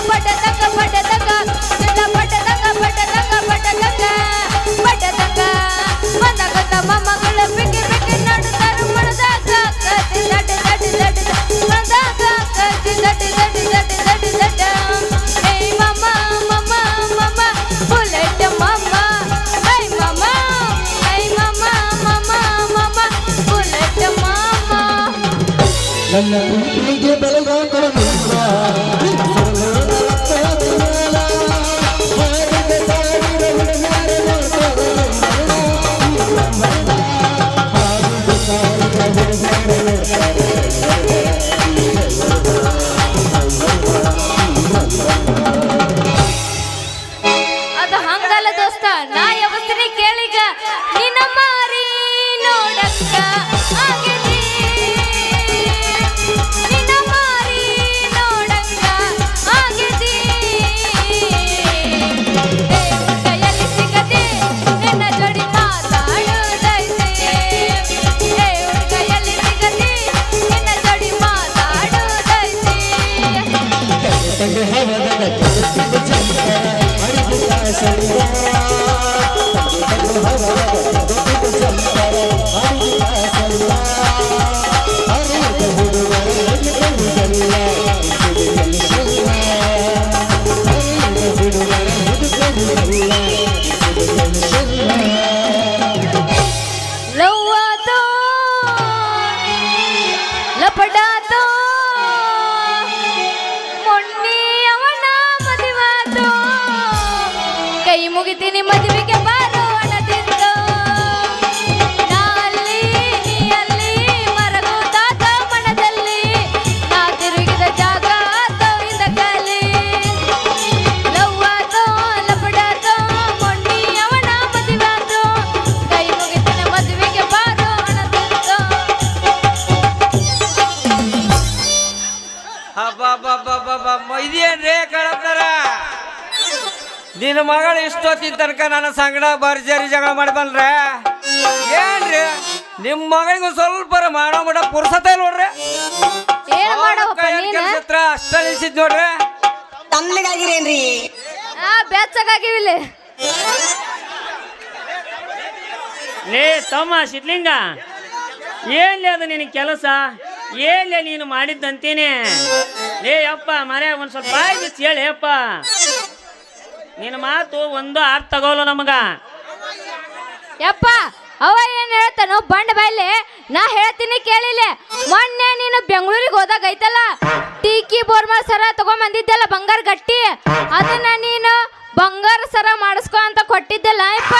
ಬಂದಾಗತ್ತ ಮಮ್ಮಗಳ ಬಿಗಿ ನಡುತ್ತಾರು ಮಣದಾಗ ಏಯ್ ಮಮ್ಮ ಬುಲೆಟ್ ಮಮ್ಮ ಐ ಮಮ್ಮ ಬುಲೆಟ್ ಮಮ್ಮ. ನನ್ನ ಪ್ರೀತಿಗೆ ಬೆಳಗಾಕಳ ಅದು ಹಂಗಲ್ಲ ದೋಸ್ತ, ನಾ ಯಾವತ್ತಿನಿ ಕೇಳಿಗ ನಿನ್ನ ಮಾರಿ ನೋಡಕ್ಕ ಆಗಿದಿ, ನಿನ್ನ ಮಾರಿ ನೋಡಕ್ಕ ಆಗಿದಿ. ಕೈಯಲ್ಲಿ ಸಿಗದೆ ನಿನ್ನ ಜೋಡಿ ಮಾತಾಡುದೈತೆ, ಕೈಯಲ್ಲಿ ಸಿಗದೆ ನಿನ್ನ ಜೋಡಿ ಮಾತಾಡುದೈತೆ. ಲವ್ವಾತೋ ಲಪಡಾತೋ ಮೊನ್ನೆ ಅವನ ಮದುವಾತೋ, ಕೈ ಮುಗಿತೀನಿ ಮದುವೆಗೆ ಬಾರೋ ಅಣತಿದ್ದೋ. ನಾ ಅಲ್ಲಿ ನೀ ಅಲ್ಲಿ ಮರಗೋದಾದ ಮನದಲ್ಲಿ, ನಾ ತಿರುಗಿದ ಜಾಗ ತವಿಂದ ಖಾಲಿ. ಲವ್ವಾತೋ ಲಪಡಾತೋ ಮೊನ್ನೆ ಅವನ ಮದುವಾತೋ, ಕೈ ಮುಗಿತೀನಿ ಮದುವೆಗೆ ಬಾರೋ ಅಣತಿದ್ದೋ. ಇದೇನ್ರೇ ಕಳತ್ತಾರ, ನಿನ್ನ ಮಗಳು ಇಷ್ಟೊತ್ತಿನ ತನಕ ನನ್ನ ಸಂಗಡ ಭರ್ಜರಿ ಜಗಳ ಮಾಡಿ ಬಂದ್ರೆ ಏನ್ರಿ ನಿಮ್ಮ ಮಗಳಿಗೂ ಸ್ವಲ್ಪ ಮಾಡೋ ಮಡ ಪುರ್ಸತೆ ನೋಡ್ರಿ. ಏನ್ ಮಾಡವಪ್ಪ ನೀನು? ಅಷ್ಟ ನಿಲ್ಸಿದ್ ನೋಡ್ರಿ. ತಣ್ಣಗಾಗಿರೇನ್ರಿ? ಬೆಚ್ಚಗಾಗಿವಿಲ್ಲ. ಲೇ ತಮ್ಮ ಸಿದ್ಲಿಂಗ, ಏನ್ಲೇ ಅದು ನಿನ್ನ ಕೆಲಸ, ಏನ್ಲೇ ನೀನು ಮಾಡಿದ್ದಂತೀನಿ. ಲೇ ಅಪ್ಪ ಮರೆ ಒಂದ್ ಸ್ವಲ್ಪ ಬಾಯಿ ಬಿಚ್ಚಿ ಹೇಳಿ ಅಪ್ಪ, ನಿನ್ನ ಮಾತು ಒಂದು ಅರ್ಥ ತಗೋಲ್ಲ ನಮಗ. ಯಪ್ಪ ಅವ ಏನ್ ಹೇಳ್ತಾನೋ ಬಂಡ ಬಾಯ್ಲೆ ನಾ ಹೇಳ್ತೀನಿ ಕೇಳಿಲ್ಲ. ಮೊನ್ನೆ ನೀನು ಬೆಂಗಳೂರಿಗೆ ಹೋದಾಗ ಐತಲ್ಲ ಟೀಕಿ ಬೋರ್ಮಾ ಸರ ತಗೊಂಬಂದಿದ್ದಲ್ಲ ಬಂಗಾರ ಗಟ್ಟಿ, ಅದನ್ನ ನೀನು ಬಂಗಾರ ಸರ ಮಾಡಿಸ್ಕೊ ಅಂತ ಕೊಟ್ಟಿದ್ದಲ್ಲ ಅಪ್ಪ.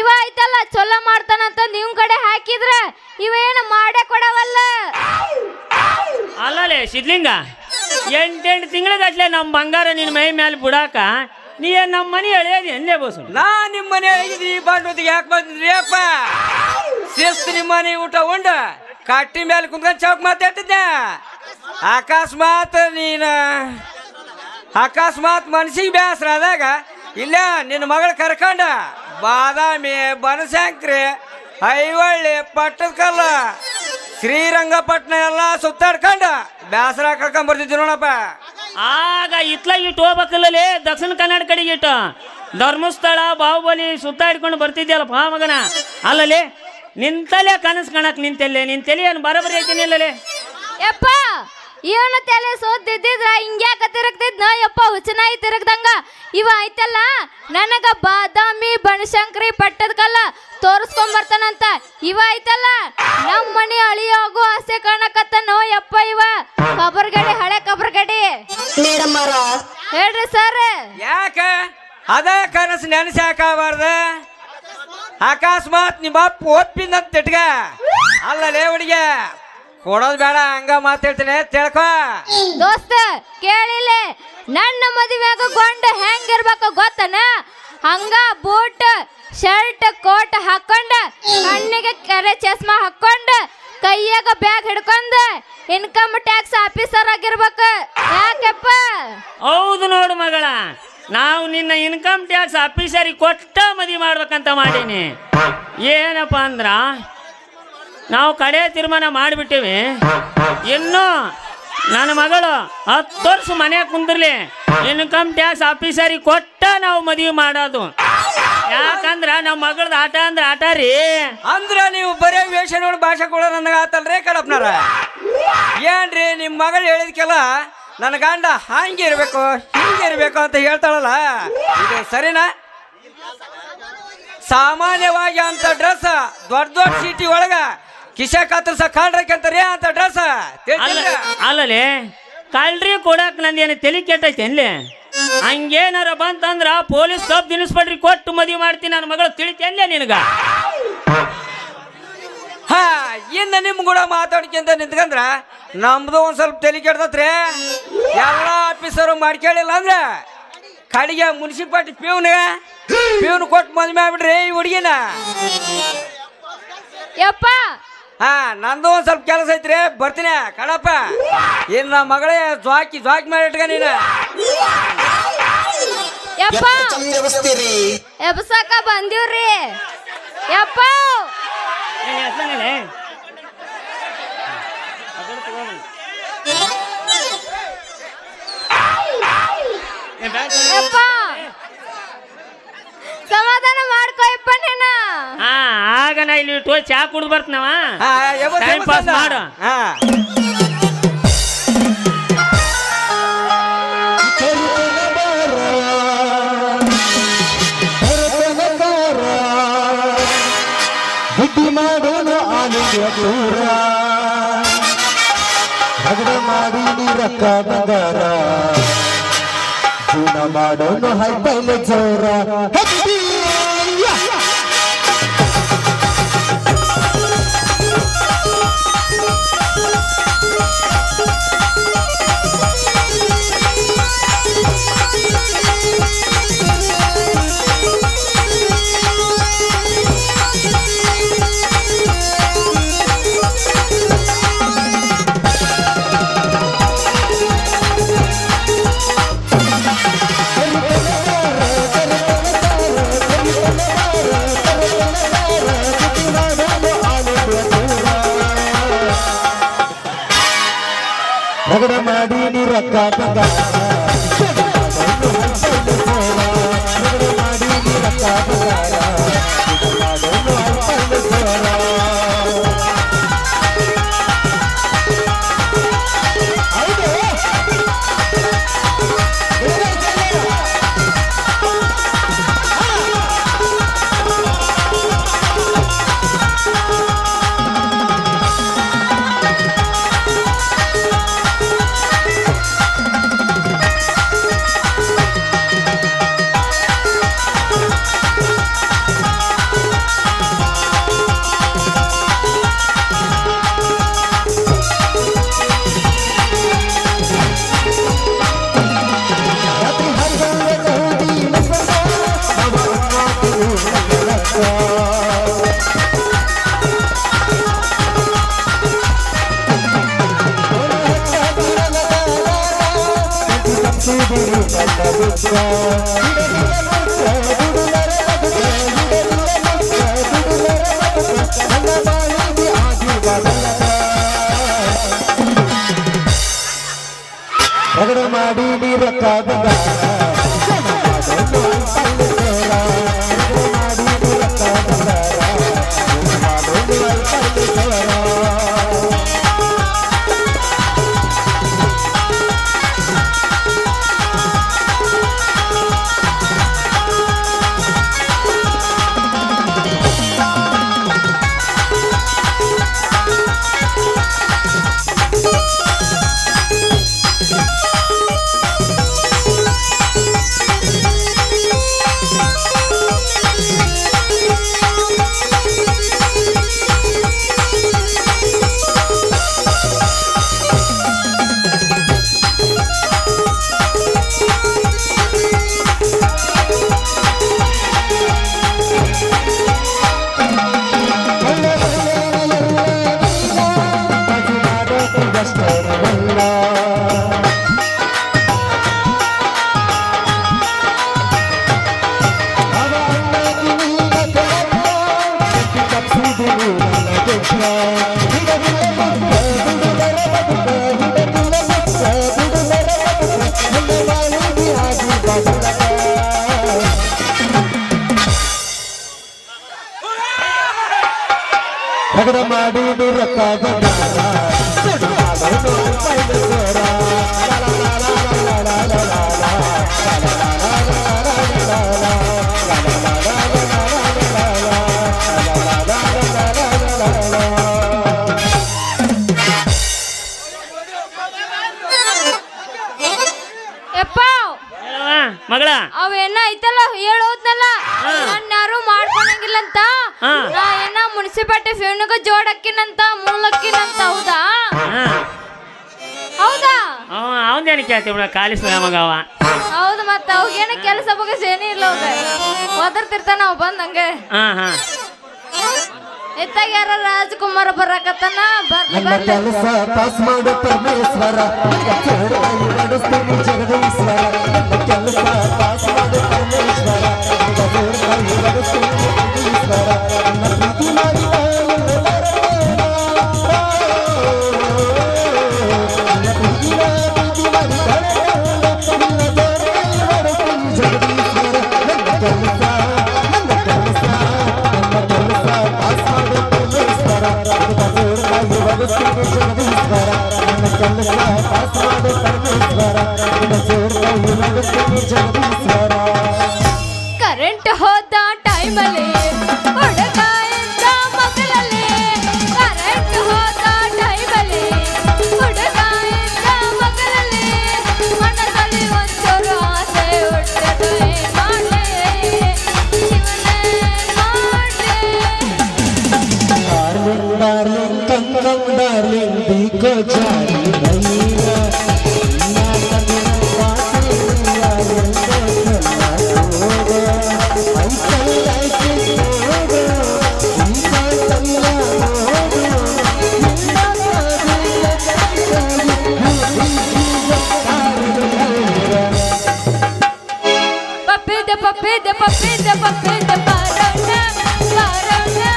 ಇವ ಐತಲ್ಲ ಚೊಲೋ ಮಾಡ್ತಾನಂತ ನಿಮ್ ಕಡೆ ಹಾಕಿದ್ರೆ ಇವ ಏನು ಮಾಡೇ ಕೊಡವಲ್ಲ. ಅಲ್ಲಲೇ ಸಿದ್ಲಿಂಗ, 8 ತಿಂಗಳಗಟ್ಲೆ ನಮ್ಮ ಬಂಗಾರ ನಿನ್ನ ಮೈ ಮೇಲೆ ಬಿಡಾಕ ನೀ ನಮ್ಮ ಮನೆ ಎಳೆಯದಿ ಎಂದೇ ಬೋಸು. ನಾ ನಿಮ್ಮ ಮನೆ ಹೇಳಿದ್ರಿ ಬಾಂಡೋದಿಗೆ ಯಾಕೆ ಬಂದ್ರಿ ಅಪ್ಪ? ಶಿಸ್ತು ನಿಮ್ಮ ಮನೆ ಊಟ ಉಂಡ ಕಟ್ಟಿ ಮೇಲೆ ಕುಂತ್ಕೊಂಡು ಚೌಕ್ ಮಾತಾಡ್ತಿದ್ದೆ. ಅಕಸ್ಮಾತ್ ಮನ್ಸಿಗೆ ಬೇಸರ ಆದಾಗ ಇಲ್ಲ ನಿನ್ನ ಮಗಳು ಕರ್ಕೊಂಡ ಬಾದಾಮಿ, ಬನಶಂಕರಿ, ಐವಳ್ಳಿ, ಪಟ್ಟದಕಲ್ಲ, ಶ್ರೀರಂಗಪಟ್ಟಣ ಎಲ್ಲ ಸುತ್ತಾಡ್ಕೊಂಡ ಬೇಸರ ಕರ್ಕೊಂಡ್ ಬರ್ತಿದ್ವಿ ನೋಡಪ್ಪ. ಆಗ ಇಟ್ಲ ಇಟ್ಟು ಹೋಗ್ಬೇಕಲ್ಲೇ ದಕ್ಷಿಣ ಕನ್ನಡ ಕಡೆಗೆ ಇಟ್ಟು ಧರ್ಮಸ್ಥಳ, ಬಾಹುಬಲಿ ಸುತ್ತಾಡ್ಕೊಂಡು ಬರ್ತಿದ್ಯಲ್ಲಪ್ಪ ಮಗನ. ಅಲ್ಲಲೇ ನಿಂತಲೇ ಕನಸು ಕಾಣಕ್ ನಿಂತಲ್ಲೇ ನಿನ್ ತಲೆ ಏನು ಬರಬರಿ ಐತೀನಿ ಅಲ್ಲಲೇ. ಯಪ್ಪ ಇವನ ತಲೆ ಸೋತಿದ್ರ ಹಿಂಗ್ಯಾಕ ತಿರುಗ್ತಿದ್ನ ಯಪ್ಪ ಹುಚ್ಚನಾಯಿ ತಿರುಗ್ದಂಗ. ಇವ ಐತಲ್ಲ ನನಗ ಬಾದಾಮಿ, ಬನಶಂಕರಿ, ಪಟ್ಟದಕಲ್ಲ ತೋರಿಸ್ಕೊಂಡ್ ಬರ್ತಾನಂತ. ಇವ ಐತಲ್ಲ ನಮ್ಮ ಮನೆ ಅಳಿಯಾಗೋ ಆಸೆ ಕಾಣಕತ್ತನೋ ಯಪ್ಪ. ಇವ ಕಬರ್ಗಡಿ, ಹಳೆ ಕಬರ್ಗಡಿ. ಹೇಳ್ರಿ ಸರ್. ಯಾಕ ಅದ ಕನಸು ನೆನಸಾಕಬಾರ್ದ? ಅಕಸ್ಮಾತ್ ನಿಮ್ಮ ಅಪ್ಪ ಒಪ್ಪಿಂದಂತ ತಿಟ್ಗ ಅಲ್ಲಲೇ ಹುಡುಗ ಕೊಡೋದು ಬೇಡ, ಹಂಗ ಮಾತಾಡ್ತೀನಿ ತಿಳ್ಕೊ. ದೋಸ್ತ ಕೇಳಿಲ್ಲ, ನನ್ನ ಮದುವೆಯಾಗ ಗೊಂಡ ಹೆಂಗಿರ್ಬೇಕು ಗೊತ್ತನ? ಹಂಗ ಬೂಟ್, ಶರ್ಟ್, ಕೋಟ್ ಹಾಕೊಂಡ, ಕಣ್ಣಿಗೆ ಕೆರೆ ಚಸ್ಮಾ ಹಾಕೊಂಡ, ಕೈಯಾಗ ಬ್ಯಾಗ್ ಹಿಡ್ಕೊಂಡ ಇನ್ಕಮ್ ಟ್ಯಾಕ್ಸ್ ಆಫೀಸರ್ ಆಗಿರ್ಬೇಕು. ಯಾಕೆಪ್ಪ? ಹೌದು ನೋಡು ಮಗಳ, ನಾವು ನಿನ್ನ ಇನ್ಕಮ್ ಟ್ಯಾಕ್ಸ್ ಆಫೀಸರಿಗೆ ಕೊಟ್ಟ ಮದುವೆ ಮಾಡ್ಬೇಕಂತ ಮಾಡೀನಿ. ಏನಪ್ಪ ಅಂದ್ರ ನಾವು ಕಡೆ ತೀರ್ಮಾನ ಮಾಡಿಬಿಟ್ಟಿವಿ. ಇನ್ನು ನನ್ನ ಮಗಳು 10 ವರ್ಷ ಮನೆ ಕುಂದಿರ್ಲಿ ಇನ್ಕಮ್ ಟ್ಯಾಕ್ಸ್ ಆಫೀಸರಿಗೆ ಕೊಟ್ಟ ನಾವು ಮದುವೆ ಮಾಡೋದು. ಯಾಕಂದ್ರ ನಮ್ಮ ಮಗಳದ ಆಟ ಅಂದ್ರೆ ಆಟ ರೀ. ಅಂದ್ರ ನೀವು ಬರೀ ವೇಷ ನೋಡಿ ಭಾಷೆ ಕೊಡೋ ನನಗೆ ಆತಲ್ರಿ ಕಡಪ್ನಾರ. ಏನ್ರಿ ನಿಮ್ಮ ಮಗಳು ಹೇಳಿದ್ಕೆಲ್ಲ ನನ್ನ ಗಂಡ ಹಂಗಿರ್ಬೇಕು ಹಿಂಗಿರ್ಬೇಕು ಅಂತ ಹೇಳ್ತಾಳಲ್ಲ, ಇದು ಸರಿನಾ? ಸಾಮಾನ್ಯವಾಗಿ ಅಂತ ಡ್ರೆಸ್ ದೊಡ್ಡ ದೊಡ್ಡ ಸಿಟಿ ಒಳಗ ಕಿಶೆ ಕತ್ತರ್ಸ ಕಾಣ್ರಕ್ಕಂತಾರೇ ಅಂತ ಡ್ರೆಸ್. ಅಲ್ಲಲೇ ಕಳ್ರಿ ಕೊಡಕ್ ನಂದೇನು ತಲೆ ಕೆಟ್ಟೈತೆ ಅನ್ಲಿ. ಹಂಗೇನಾರ ಬಂತಂದ್ರ ಪೊಲೀಸ್ ಸಬ್ ಇನ್ಸ್ಪೆಕ್ಟ್ರಿ ಕೊಟ್ಟು ಮದುವೆ ಮಾಡ್ತೀನಿ ನನ್ನ ಮಗಳು ತಿಳಿತೇನ್ಲೇ ನಿನಗ. ಹಾ ಇನ್ನು ನಿಮ್ ಕೂಡ ಮಾತಾಡ್ಕೊಂತ ನಿಂತ್ಕಂದ್ರ ನಮ್ದು ಒಂದ್ ಸ್ವಲ್ಪ ತಲೆ ಕೆಡ್ತತ್ರಿ. ಎಲ್ಲ ಆಫೀಸರು ಮಾಡ್ಕೇಳಿಲ್ಲ ಅಂದ್ರ ಕಡೆಗೆ ಮುನ್ಸಿಪಾಲ್ಟಿ ಪ್ಯೂನ್ ಕೊಟ್ಟು ಮದುವೆ ಮಾಡ್ಬಿಡ್ರಿ ಈ ಹುಡುಗಿನ. ಯಪ್ಪ ಹಾ ನಂದು ಒಂದ್ ಸ್ವಲ್ಪ ಕೆಲಸ ಐತ್ರಿ, ಬರ್ತೀನಿ ಕಣಪ್ಪ. ಇನ್ನು ನಮ್ಮ ಮಗಳೇ ಜ್ವಾಕಿ ಮಾಡಿ ಇಟ್ಕ ನೀನ. ಯಪ್ಪ ಎಬ್ಸಕ ಬಂದಿವ್ರಿ ಯಪ್ಪ. ಯಪ್ಪ ಸಮಾಧಾನ ಮಾಡ್ಕೊಯಪ್ಪ ನೀನ. ಆಗ ನಾ ಇಲ್ಲಿ ಚಾ ಕುಡ್ದು ಬರ್ತನವ, ಟೈಮ್ ಪಾಸ್ ಮಾಡು. ಬುದ್ಧಿ ಮಾಡೋನು ಆನೆಗೆ ದೂರ, ರಗಡ ಮಾಡಿ ರೊಕ್ಕ ಬಂಗಾರ, ಜೀವನ ಮಾಡೋನು ಹೈಪೈಲೆ ಜೋರ. ರಗಡ ಮಾಡಿ ರೊಕ್ಕ ಬಂಗಾರ, ರಗಡ ಮಾಡಿ ರೊಕ್ಕ ಬಂಗಾರ, ರಗಡ ಮಾಡಿ ನೀ ರೊಕ್ಕ ಬಂಗಾರ ರಗಡ ಮಾಡಿ ನೀ ರೊಕ್ಕ ಬಂಗಾರ ಮಗಳ ಅವೇನ ಐತಲ್ಲ ಹೇಳೋದ್ನಲ್ಲ ನನ್ನ ಯಾರು ಮಾಡ್ಕೊಳಂಗಿಲ್ಲ ಅಂತ ನಾ ಏನ ಮುನ್ಸಿಪಾಲ್ಟಿ ಫೇವ್ನಿಗ ಜೋಡಕ್ಕಿನಂತ ಮೂಲಕ್ಕಿನಂತ ಹೌದಾ ಹೌದಾ ಅವನೇನು ಕೇಳ್ತೀವಿ ಬಿಡ ಕಾಲಿಸ್ ಮಗ ಅವ ಹೌದು ಮತ್ತ ಅವಾಗೇನ ಕೆಲಸ ಬಗ್ಗೆ ಏನೇ ಇಲ್ಲ ಅವಾಗ ಒದರ್ತಿರ್ತಾನ ಅವ್ ಬಂದ್ ಹಂಗೆ ಎತ್ತಾಗ ಯಾರ ರಾಜಕುಮಾರ ಬರಾಕತ್ತಾನ ಬರ್ಲಿ ಬರ್ಲಿ ಕೆಲಸ ಪಾಸ್ ಮಾಡು ಪರಮೇಶ್ವರ ಜಗದೀಶ್ವರ ಕೆಲಸ ಪಾಸ್ ಮಾಡು ಪರಮೇಶ್ವರ ಕರೆಂಟ್ ಹೋದ ಟೈಮಲ್ಲಿ ಹುಡುಗ ಇದ್ದ ಮಕ್ಕಳಲ್ಲಿ ಕರೆಂಟ್ ಹೋದ ಟೈಮಲ್ಲಿ ಹುಡುಗ ಇದ್ದ ಮಕ್ಕಳಲ್ಲಿ ಮನದಲ್ಲಿ ಒಂಚೂರು ಆಸೆ ಹುಟ್ಟದು ಮಾಡಲಿ ಡಾರ್ಲಿಂಗ್ ಡಾರ್ಲಿಂಗ್ ಕಂಗಂ ಡಾರ್ಲಿಂಗ್ ಬಿಕೋ ಜಾರಿ Naira papede papede papede parona parona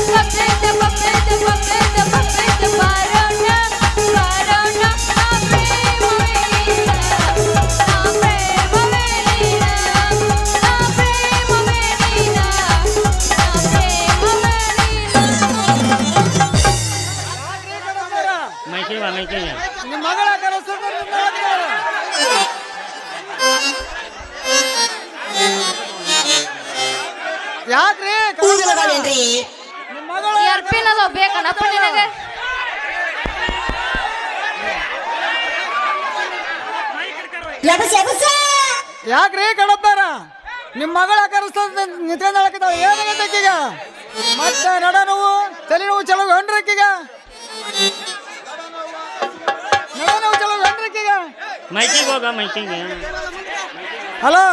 papede papede papede papede parona parona premo venina premo venina premo venina ಮೈಕೇವ ಮೈಕೇವ ನಿಮ್ಮ ಮಗಳ ಯಾಕ್ರಿ ಎರ್ಪಿನದ ಬೇಕಣಪ್ಪ ನಿನಗೆ ಯಾಕ್ರಿ ಕಡಪ್ಪಾರ ನಿಮ್ಮ ಮಗಳ ಕರೆಸ್ತದ ನಿಂತ್ಕೊಂಡಾಕಿದಾವ ಏನಾಗೈತಕ್ಕೀಗ ಮತ್ತೆ ನಡ ನೋವು ತಲೆ ನೋವು ಚಲೋ ಗಂಡ್ರಕ್ಕೀಗ ನಡ ನೋವು ಚಲೋ ಗಂಡ್ರಕ್ಕೀಗ ಮೈಕಿಗೆ ಹೋಗ ಮೈಕಿಗೆ ಹಲೋ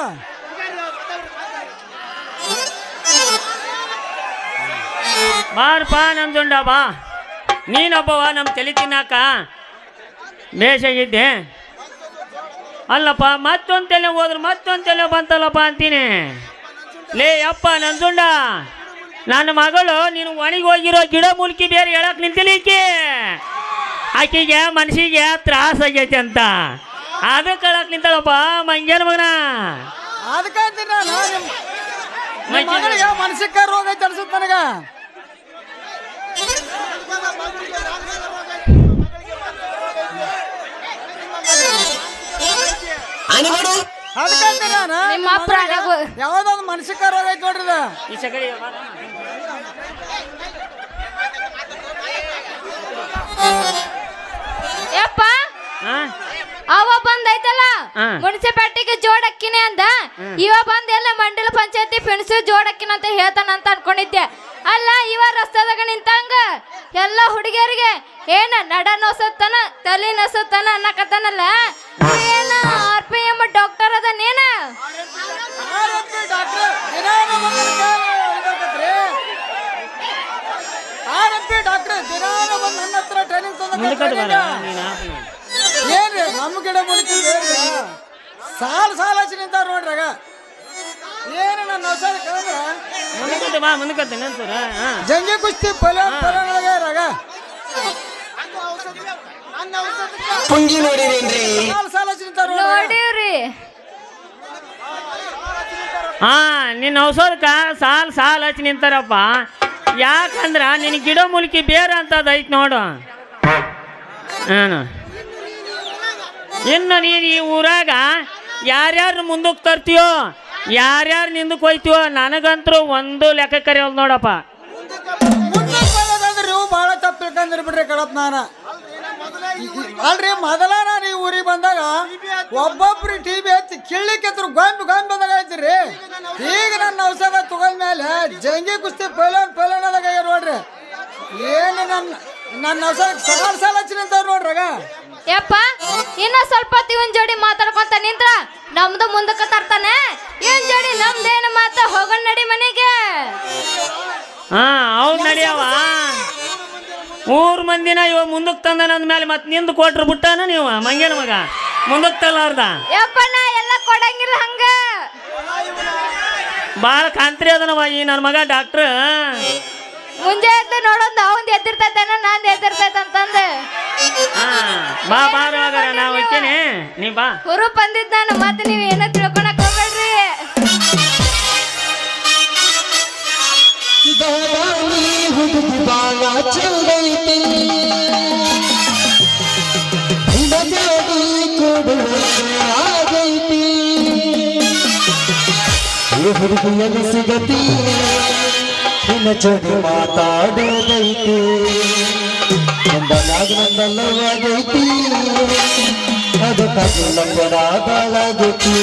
ಬಾರಪ್ಪ ನಮ್ಮ ಜೊಂಡ ಬಾ ನೀನೊಬ್ಬವ ನಮ್ಮ ತಲೆ ತಿನ್ನಾಕ ಬೇಸಾಗಿದ್ದೆ ಅಲ್ಲಪ್ಪ ಮತ್ತೊಂದು ತಲೆ ಹೋದ್ರೆ ಮತ್ತೊಂದು ತಲೆ ಬಂತಲ್ಲಪ್ಪ ಅಂತೀನಿ. ಲೇ ಅಪ್ಪ ನಂಜುಂಡ, ನನ್ನ ಮಗಳು ನೀನು ಒಣಗಿ ಹೋಗಿರೋ ಗಿಡ ಮೂಲಿಕೆ ಬೇರೆ ಹೇಳಕ್ ನಿಂತಿಲಿಕ್ಕೆ ಆಕೆಗೆ ಮನಸ್ಸಿಗೆ ತ್ರಾಸ ಆಗೈತೆ ಅಂತ ಅದಕ್ಕೆ ಹೇಳಕ್ ನಿಂತಾಳಪ್ಪ ಮಂಗ್ಯನ ಮಗನ. ಅದಕ್ಕೆ ಮನಸ್ಸಿಗೆ ರೋಗ ಐತೆ ಅನ್ಸುತ್ತೆ ನನಗ. ಯಾವ್ದೊಂದು ಮನಸ್ಸಿಗೆ ರೋಗ ಐತೆ ನೋಡ್ರಿ. ಈ ಸಗಡಿ ಯಪ್ಪ ಅವ ಬಂದೈತಲ್ಲ ಮುನ್ಸಿಪಾಲ್ಟಿಗೆ ಜೋಡಕ್ಕಿನಿ ಅಂದ, ಇವ ಬಂದ ಎಲ್ಲ ಮಂಡಲ ಪಂಚಾಯತಿ ಫೆಣಸು ಜೋಡಕ್ಕಿನ ಅಂತ ಹೇಳ್ತಾನಂತ ಅನ್ಕೊಂಡಿದ್ದೆ. ಅಲ್ಲ ಇವ ರಸ್ತೆದಾಗ ನಿಂತಂಗ ಎಲ್ಲ ಹುಡುಗಿಯರಿಗೆ ಏನ ನಡ ನೋಸತ್ತನ ತಲೆ ನೋಸತ್ತನ ಅನ್ನಕತ್ತಾನಲ್ಲ. ಏನ RPM ಡಾಕ್ಟರ್ ಅದ ನೀನ? ಏನ್ರಿ ನಮ್ಮ ಗಿಡ ಮುಳಿಕೆ ಸಾಲ್ ಸಾಲ ಹಚ್ಚಿ ನಿಂತಾರ ನೋಡ್ರಾಗ. ಏನು ನನ್ನ ಜಂಗಿ ಕುಸ್ತಿ ಪೊಲೀಸ್ರಾಗ ಪುಂಗಿ ನೋಡಿರೇನ್ರಿ? ಸಾಲ್ ಸಾಲ ಹಚ್ಚಿ ನಿಂತಾರ ನೋಡಿವ್ರಿ. ನಿನ್ನ ಔಷಧಕ್ಕ ಸಾಲ್ ಹಚ್ಚಿ ನಿಂತಾರಪ್ಪ. ಯಾಕಂದ್ರ ನಿನ್ನ ಗಿಡ ಮೂಲಿಕೆ ಬೇರೆ ಅಂತದ ಐತ್ ನೋಡು. ಇನ್ನು ನೀನು ಈ ಊರಾಗ ಯಾರ್ಯಾರು ಮುಂದಕ್ಕೆ ತರ್ತೀಯೋ ಯಾರ್ಯಾರು ನಿಂದಕ್ಕೆ ಹೋಯ್ತೀವೋ ನನಗಂತರೂ ಒಂದು ಲೆಕ್ಕ ಕರೆಯೋದು ನೋಡಪ್ಪ. ನೀವು ಭಾಳ ತಪ್ಪು ತಿಳ್ಕೊಂಡ್ರಿ ಬಿಡ್ರಿ ಕಳಪ್. ಅಲ್ರಿ ಮೊದಲ ನಾನು ಈ ಊರಿಗೆ ಬಂದಾಗ ಒಬ್ಬೊಬ್ರು TB ಹಚ್ಚಿ ಕಿಳ್ಳಿಕ್ಕೆ ಗೊಂಬಿ ಬಂದಾಗ ಐತಿರಿ. ಈಗ ನನ್ನ ಔಷಧ ತಗೊಂಡ್ಮೇಲೆ ಜಂಗಿ ಕುಸ್ತಿ ಪೈಲೋನದಾಗ ನೋಡ್ರಿ. ಏನು ನನ್ನ ಔಷಧ ಸಾಲ ಹಚ್ಚಿ ನಿಂತಾವ್ ನೋಡ್ರಾಗ. ಯಪ್ಪ ಇನ್ನ ಸ್ವಲ್ಪ ಇವನ್ ಜೋಡಿ ಮಾತಾಡ್ಕೊಂತ ನಿಂತ್ರ ನಮ್ದು ಮುಂದಕ್ಕೆ ತರ್ತಾನೆ. ಇವನ್ ಜೋಡಿ ನಮ್ದೇನು ಮಾತ ಹೋಗೋಣ ನಡಿ ಮನೆಗೆ. ಹೌದ್ ನಡಿಯವ. ಊರ್ ಮಂದಿನ ಇವ ಮುಂದಕ್ಕೆ ತಂದ ಅಂದ್ಮೇಲೆ ಮತ್ತೆ ನಿಂದು ಕೊಟ್ರು ಬಿಟ್ಟಾನ ನೀವು ಮಂಗೇನ ಮಗ ಮುಂದಕ್ಕೆ ತಲ್ಲಾರ್ದ. ಯಪ್ಪ ನಾ ಎಲ್ಲ ಕೊಡಂಗಿಲ್ಲ ಹಂಗ. ಬಾಳ ಕಾಂತ್ರಿ ಅದನವ ಈ ನನ್ನ ಮಗ ಡಾಕ್ಟ್ರ್. ಮುಂಜೆ ಎದ್ದು ನೋಡೋದು ಅವಂದ್ ಎದ್ದಿರ್ತೈತಾನ ನಾನ್ ಎದ್ದಿರ್ತೈತಂತಂದು. ಬಾ ಬಾರ ನಾವು ಇಕ್ಕೇನೆ ನೀ ಬಾ. ಹುರು ಬಂದಿದ್ ನಾನು ಮತ್ತೆ ನೀವ್ ಏನೋ ತಿಳ್ಕೊಳಕ್ ಹೋಗ್ಬೇಡ್ರಿ. ಹುಡುಗಿಯಲ್ಲಿ ಸಿಗತಿ ನಿನ್ನ ಜೊತೆ ಮಾತಾಡೋದೈತಿ ನಂದಲಾಗೈತಿ ಅದಕ್ಕಾಗಿ ನಂಬರಾದಾಗೈತಿ.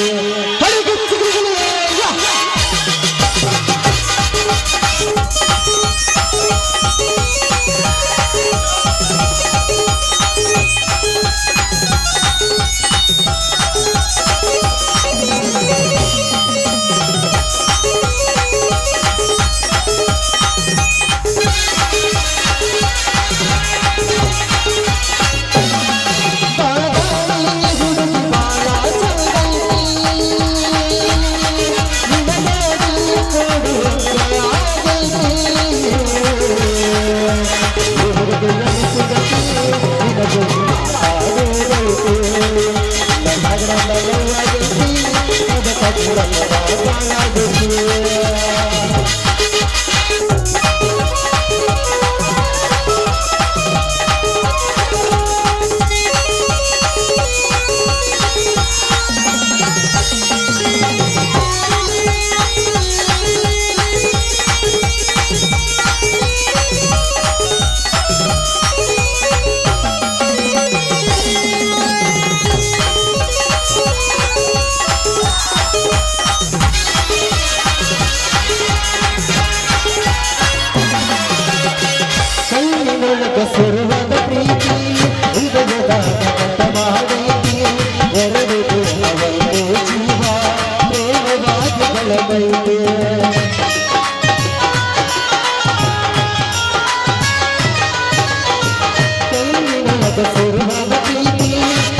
ಸುರಭ ಪ್ರೀತಿ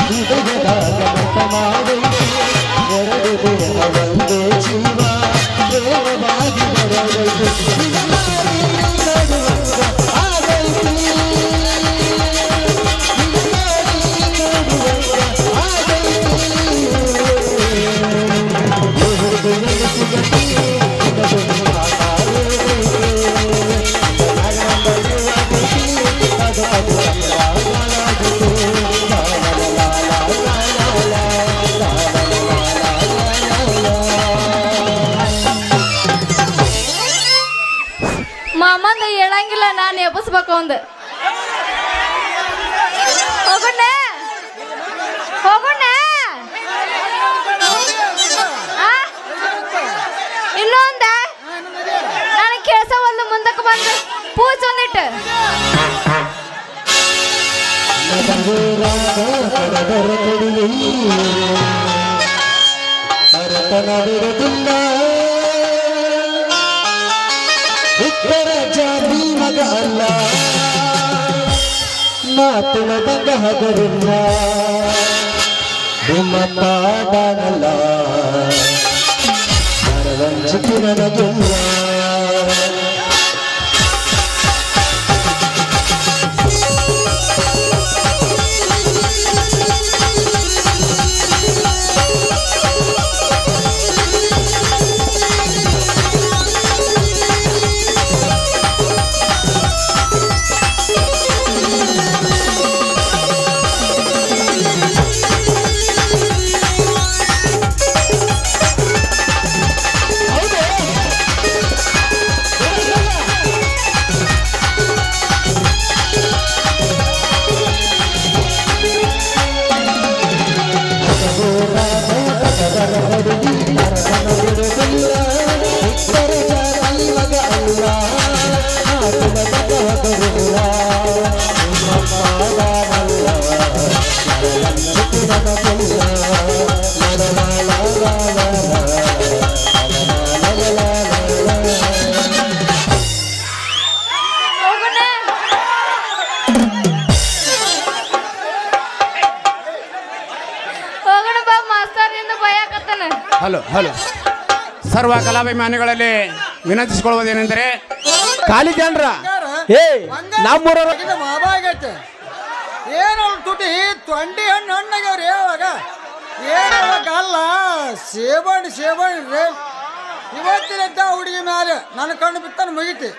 ಹೃದಯದ ಗಮನ ಮಾಡಿ ಅಂತ ಹೇಳಂಗಿಲ್ಲ, ನಾನು ಎಬ್ಬಿಸ್ಬೇಕು ಒಂದು. ಹೋಗೋಣ ಹೋಗೋಣ. ಇನ್ನೊಂದ ನನಗೆ ಕೆಲಸ ಒಂದು ಮುಂದಕ್ಕೆ ಬಂದು ಪೂಜೆ ಒಂದಿಟ್ಟು. ಜಾತಿ ಮಗ ಅಲ್ಲ ನಾ ತಿಳಿದಂಗ ಹಗರಿಲ್ಲ ನಿಮ್ಮ ಪಾಡನಲ್ಲ ಮರವಂಚಿಕೆ ನನಗಿಲ್ಲ. ಹಲೋ ಹಲೋ ಸರ್ವ ಕಲಾಭಿಮಾನಿಗಳಲ್ಲಿ ವಿನಂತಿಸಿಕೊಳ್ಳುವುದೇನೆಂದರೆ ಖಾಲಿ ಜನರ ನಮ್ಮೂರವ್ರ ಮಾಬ ಆಗೈತೆ. ಏನು ತುಟಿ ತೊಂಡಿ ಹಣ್ಣು ಹಣ್ಣಾಗ್ಯವ್ರಿ. ಯಾವಾಗ ಏನಲ್ಲ ಸೇಬಣ್ಣಿ ಸೇಬಣ್ಣಿ ಇವತ್ತಿನಂತ ಹುಡುಗಿ ಮ್ಯಾಲೆ ನನ್ನ ಕಣ್ಣು ಬಿತ್ತಾನ ಮುಗಿತಿ.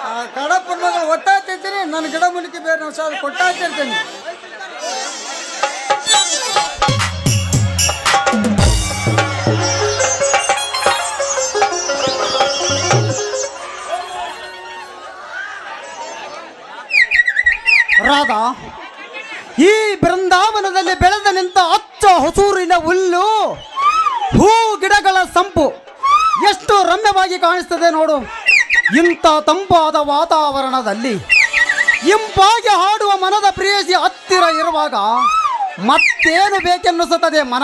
ಆ ಕಡಪನ ಮಗಳು ಒಟ್ಟಾಗ್ತಿರ್ತೀನಿ, ನನ್ನ ಗಿಡ ಮುಲಿಕೆ ಬೇರೆ ನಾವು ಸಾಲ ಕೊಟ್ಟಾಗ್ತಿರ್ತೀನಿ. ರಾಧಾ, ಈ ಬೃಂದಾವನದಲ್ಲಿ ಬೆಳೆದ ನಿಂತ ಹಚ್ಚ ಹಸೂರಿನ ಹುಲ್ಲು, ಹೂ ಗಿಡಗಳ ಸಂಪು ಎಷ್ಟು ರಮ್ಯವಾಗಿ ಕಾಣಿಸ್ತದೆ ನೋಡು. ಇಂಥ ತಂಪಾದ ವಾತಾವರಣದಲ್ಲಿ ಇಂಪಾಗಿ ಹಾಡುವ ಮನದ ಪ್ರೇಯಸಿ ಹತ್ತಿರ ಇರುವಾಗ ಮತ್ತೇನು ಬೇಕೆನ್ನಿಸುತ್ತದೆ ಮನ?